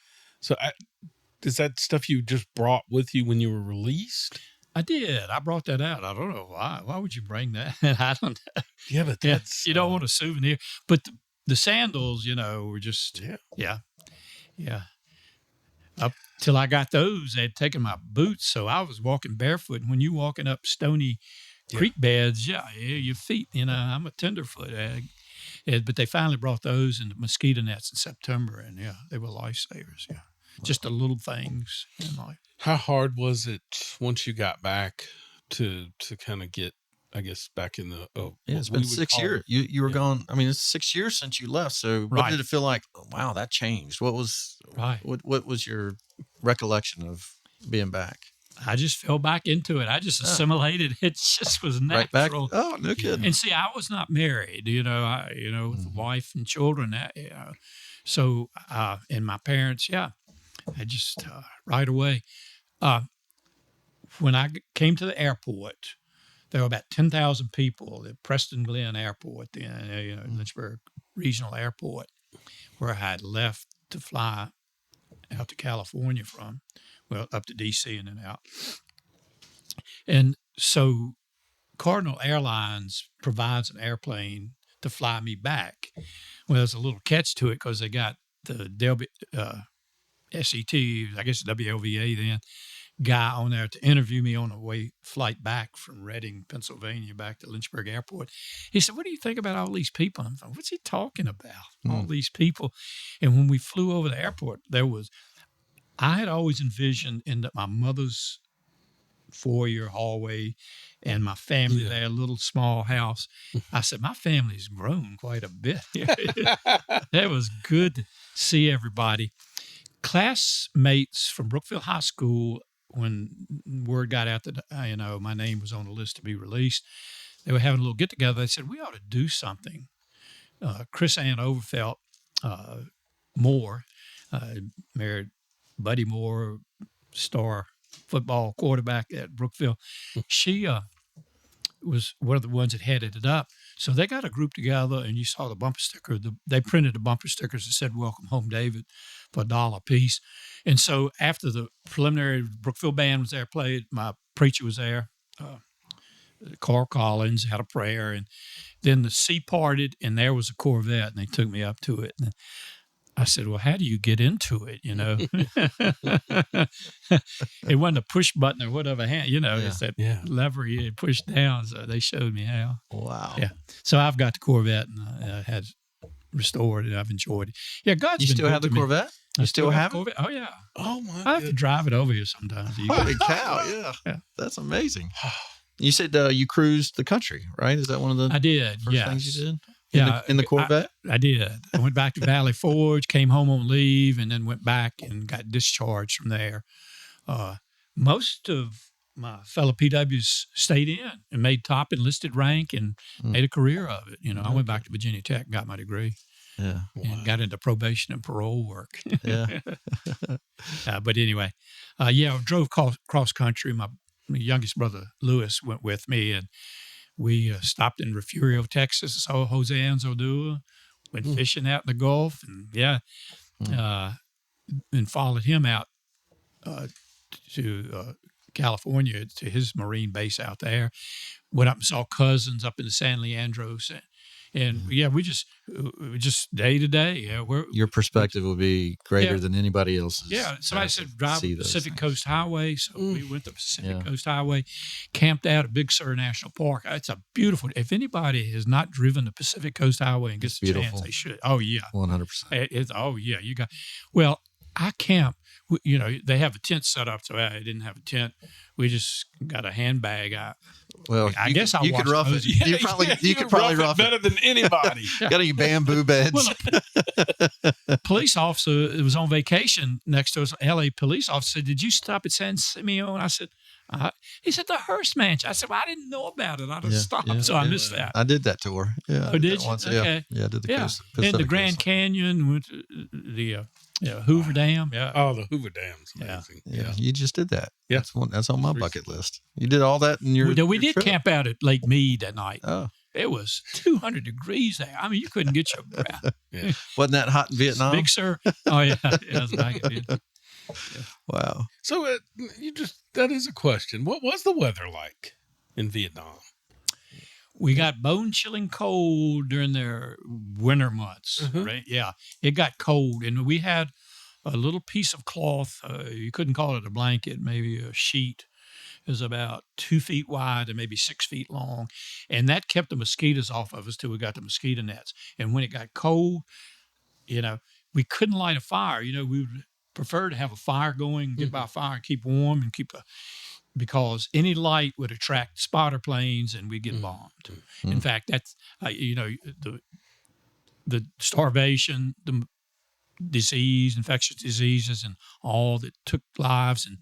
So is that stuff you just brought with you when you were released? I did. I brought that out. I don't know why. Why would you bring that? I don't know. Yeah, but that's... you don't want a souvenir. But the sandals, were just, yeah. Up till I got those, they had taken my boots, so I was walking barefoot. And when you're walking up stony creek beds, your feet, I'm a tenderfoot. But they finally brought those and the mosquito nets in September, and they were lifesavers, just the little things in life. How hard was it once you got back to kind of get, I guess, back in the it's been 6 years. You were gone. I mean, it's 6 years since you left. So what did it feel like? Wow, that changed. What was what was your recollection of being back? I just fell back into it. I just assimilated. It just was natural. Right back. Oh, no kidding. And see, I was not married, with a wife and children. So, and my parents, I just right away. When I came to the airport, there were about 10,000 people at Preston Glen Airport, Lynchburg Regional Airport, where I had left to fly out to California from. Well, up to D.C. and then out. And so Cardinal Airlines provides an airplane to fly me back. Well, there's a little catch to it because they got the SET, I guess WLVA then, guy on there to interview me on the flight back from Reading, Pennsylvania, back to Lynchburg Airport. He said, "What do you think about all these people?" I'm like, "What's he talking about? All these people?" And when we flew over the airport, I had always envisioned in my mother's foyer hallway and my family there, a little small house. I said, my family's grown quite a bit. That was good to see everybody. Classmates from Brookfield High School, when word got out that my name was on the list to be released, they were having a little get-together. They said, we ought to do something. Chris Ann Overfelt Moore married Buddy Moore, star football quarterback at Brookfield. She was one of the ones that headed it up. So they got a group together, and you saw the bumper sticker. They printed the bumper stickers that said, "Welcome home, David," for $1 a piece. And so after the preliminary Brookfield band was there, played, my preacher was there, Carl Collins, had a prayer, and then the sea parted, and there was a Corvette, and they took me up to it. And I said, "Well, how do you get into it?" It wasn't a push button or whatever hand, it's that lever you push down. So they showed me how. Wow. Yeah. So I've got the Corvette, and I had restored it. I've enjoyed it. Yeah, God's You been still good have the to me. Corvette? I You still have it? Corvette. Oh yeah. Oh my! I have to drive it over here sometimes. Holy cow! Yeah, that's amazing. You said you cruised the country, right? Is that one of the I did. first Yes. things you did? Yeah, in the Corvette? I did. I went back to Valley Forge, came home on leave, and then went back and got discharged from there. Most of my fellow PWs stayed in and made top enlisted rank and made a career of it. I went back to Virginia Tech and got my degree. Yeah. And got into probation and parole work. Yeah. But anyway, I drove cross country. My youngest brother, Lewis, went with me, and we stopped in Refugio, Texas, saw Jose Anzaldúa, went fishing out in the Gulf, and and followed him out to California, to his Marine base out there. Went up and saw cousins up in the San Leandros, and we just day to day. Your perspective will be greater than anybody else's. Yeah, somebody said drive the Pacific Coast Highway, so we went the Pacific Coast Highway, camped out at Big Sur National Park. It's a beautiful. If anybody has not driven the Pacific Coast Highway and gets a chance, they should. Oh yeah, 100%. Oh yeah, you got. Well, I camp. They have a tent set up, so I didn't have a tent. We just got a handbag. Well, I guess you could rough it. You could probably rough it better than anybody. Got any bamboo beds? Well, a police officer that was on vacation next to us, LA police officer, said, "Did you stop at San Simeon?" I said, he said, "The Hearst Mansion." I said, "Well, I didn't know about it. I'd have stopped, so I missed that." I did that tour. Yeah. Oh, did you? Once. Okay. Yeah, I did the coast. And the Grand Canyon, went to the Hoover Dam. Yeah. Oh, the Hoover Dam's amazing. Yeah. You just did that. Yeah. That's on my bucket list. You did all that in your We did trip? camp out at Lake Mead that night. Oh. It was 200 degrees there. I mean, you couldn't get your breath. Yeah. Wasn't that hot in Vietnam? Big Sur. Oh, yeah. It was back in Vietnam. Wow. So that is a question. What was the weather like in Vietnam? We got bone-chilling cold during their winter months, right? Yeah, it got cold, and we had a little piece of cloth. You couldn't call it a blanket, maybe a sheet. It was about 2 feet wide and maybe 6 feet long, and that kept the mosquitoes off of us till we got the mosquito nets. And when it got cold, we couldn't light a fire. We would prefer to have a fire going, get by a fire, and keep warm, and because any light would attract spotter planes, and we get bombed. In fact, that's the starvation, the disease, infectious diseases, and all that took lives, and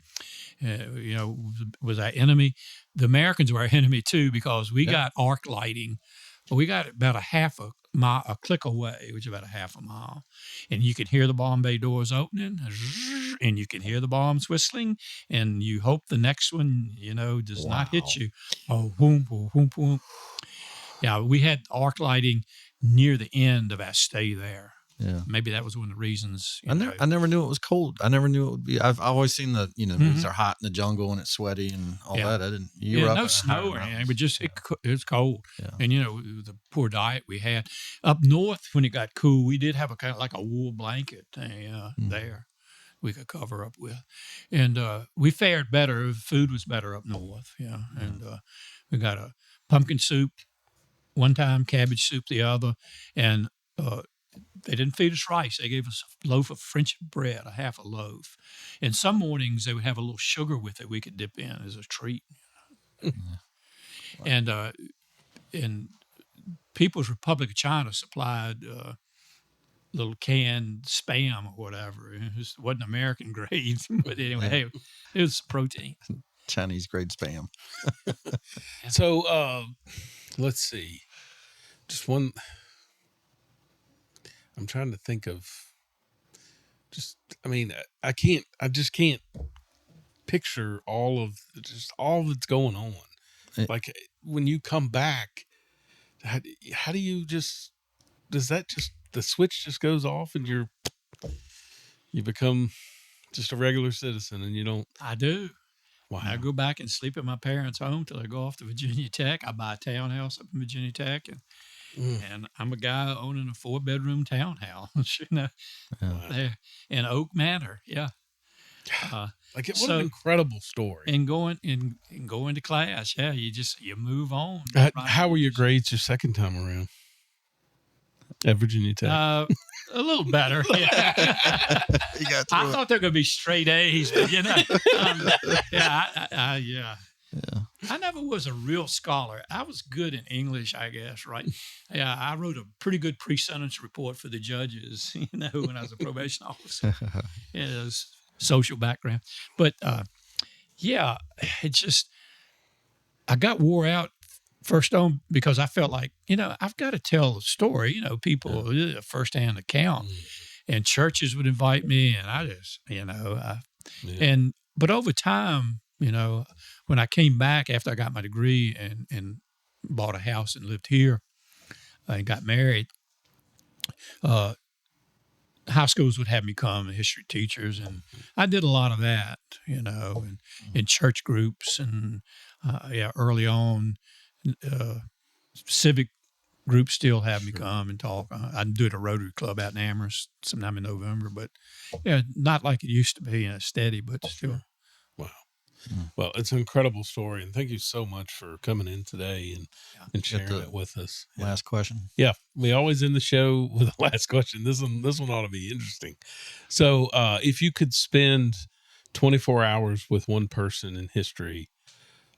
was our enemy. The Americans were our enemy too, because we got arc lighting. We got about a click away, which is about a half a mile, and you could hear the bomb bay doors opening, and you can hear the bombs whistling, and you hope the next one, does not hit you. Oh, boom, boom, boom, boom. Yeah, we had arc lighting near the end of our stay there. Yeah, maybe that was one of the reasons. I never knew it was cold. I never knew it would be. I've always seen the movies are hot in the jungle and it's sweaty and all that. I didn't. No snow or anything, but just it was cold. Yeah. And the poor diet we had up north when it got cool, we did have a kind of like a wool blanket thing there we could cover up with, and we fared better. Food was better up north. And we got a pumpkin soup one time, cabbage soup the other, and they didn't feed us rice. They gave us a loaf of French bread, a half a loaf. And some mornings they would have a little sugar with it we could dip in as a treat. And People's Republic of China supplied little canned Spam or whatever. It wasn't American grade, but anyway, hey, it was protein. Chinese grade Spam. So let's see. Just one. I'm trying to think of I just can't picture all that's going on. Like when you come back, how do you the switch just goes off and you become just a regular citizen and you don't. I do. Wow. I go back and sleep at my parents' home till I go off to Virginia Tech. I buy a townhouse up in Virginia Tech and I'm a guy owning a 4-bedroom townhouse, there in Oak Manor. Yeah. What an incredible story. And going to class. Yeah. You move on. How were your grades your second time around at Virginia Tech? A little better. Yeah. I thought they were going to be straight A's, but yeah. I never was a real scholar. I was good in English, I guess, right? Yeah, I wrote a pretty good pre-sentence report for the judges, when I was a probation officer. It was social background. But, I got wore out first on because I felt like, I've got to tell a story, people, a first-hand account. And churches would invite me, and I just, but over time, when I came back after I got my degree and bought a house and lived here and got married, high schools would have me come, history teachers, and I did a lot of that, and in church groups and early on, civic groups still have me come and talk. I do it at a Rotary Club out in Amherst sometime in November, but not like it used to be, steady, but still. Wow. Well, it's an incredible story, and thank you so much for coming in today and sharing it with us. Last question. Yeah, we always end the show with a last question. This one ought to be interesting. So, if you could spend 24 hours with one person in history,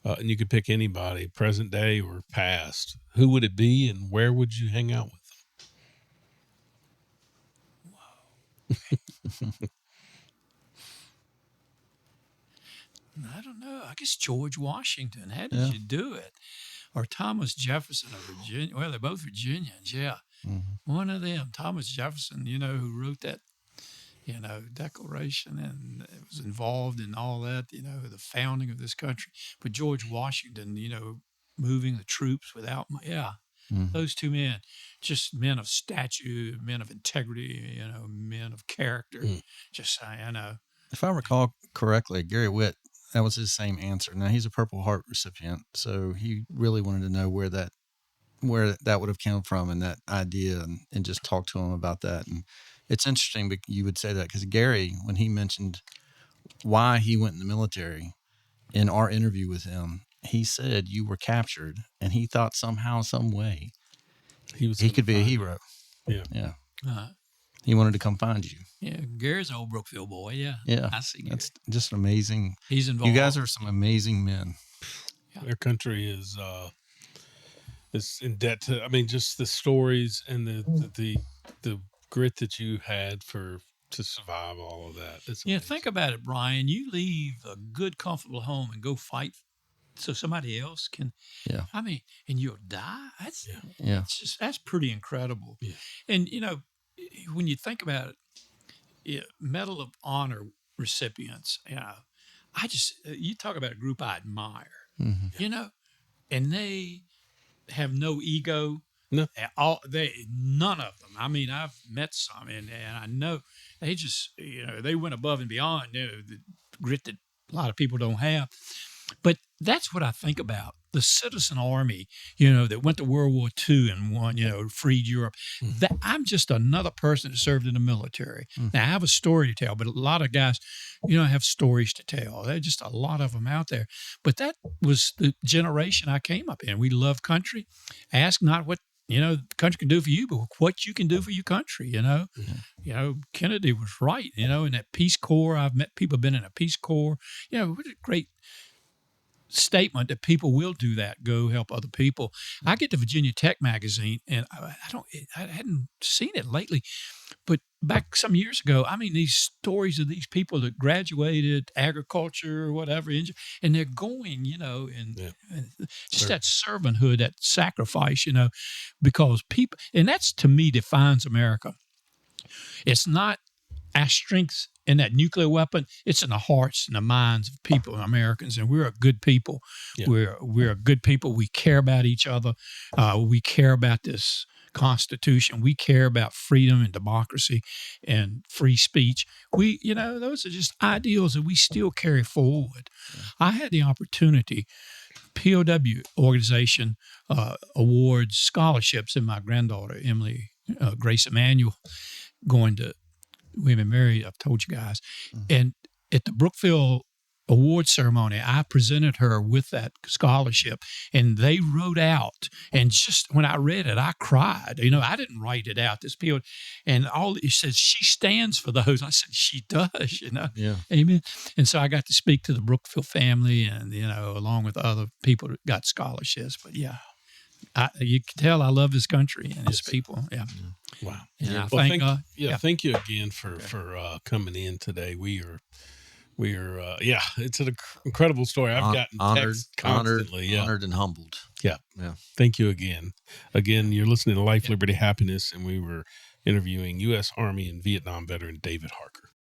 and you could pick anybody, present day or past, who would it be, and where would you hang out with them? Wow. I don't know. I guess George Washington. How did you do it? Or Thomas Jefferson of Virginia. Well, they're both Virginians, yeah. Mm-hmm. One of them, Thomas Jefferson, who wrote that, Declaration and was involved in all that, the founding of this country. But George Washington, moving the troops without, those two men, just men of stature, men of integrity, men of character. Just, If I recall correctly, Gary Witt, that was his same answer. Now, he's a Purple Heart recipient, so he really wanted to know where that would have come from and that idea and just talk to him about that. And it's interesting you would say that because Gary, when he mentioned why he went in the military in our interview with him, he said you were captured and he thought somehow, some way he could be a hero. Yeah. Uh-huh. he wanted to come find you. Yeah, Gary's an old Brookfield boy. Yeah, Yeah, I see. Gary. That's just amazing. He's involved. You guys are some amazing men. Yeah. Our country is in debt to. I mean, just the stories and the grit that you had to survive all of that. It's amazing. Think about it, Brian. You leave a good, comfortable home and go fight so somebody else can. Yeah. I mean, and you'll die. That's that's pretty incredible. Yeah. And when you think about it, Medal of Honor recipients. You talk about a group I admire. Mm-hmm. And they have no ego. No. None of them. I mean, I've met some, and I know they just, they went above and beyond, the grit that a lot of people don't have. But that's what I think about. The citizen army, that went to World War II and won, freed Europe. Mm-hmm. That I'm just another person that served in the military. Mm-hmm. Now, I have a story to tell, but a lot of guys, have stories to tell. There's just a lot of them out there. But that was the generation I came up in. We love country. Ask not what the country can do for you, but what you can do for your country, Mm-hmm. Kennedy was right, in that Peace Corps. I've met people who've been in a Peace Corps. What a great statement that people will do that, go help other people. I get the Virginia Tech magazine, and I hadn't seen it lately, but back some years ago, I mean, these stories of these people that graduated agriculture or whatever, and they're going, and just that servanthood, that sacrifice, because people, and that's to me defines America. It's not our strengths in that nuclear weapon. It's in the hearts and the minds of people, Americans, and we're a good people. Yeah. We're a good people. We care about each other. We care about this Constitution. We care about freedom and democracy and free speech. We, those are just ideals that we still carry forward. Yeah. I had the opportunity, POW organization awards scholarships, and my granddaughter, Emily Grace Emanuel, going to We've been married, I've told you guys. Mm-hmm. And at the Brookfield award ceremony, I presented her with that scholarship, and they wrote out, and just when I read it, I cried. I didn't write it out, this period. And it says, she stands for those. I said, she does, Yeah. Amen. And so I got to speak to the Brookfield family and, along with other people that got scholarships. But you can tell I love this country and its people. Yeah. Wow. Yeah. Thank you again for coming in today. We are, it's an incredible story. I've gotten texts constantly. Honored and humbled. Yeah. Thank you again. Again, you're listening to Life, Liberty, Happiness, and we were interviewing U.S. Army and Vietnam veteran David Harker.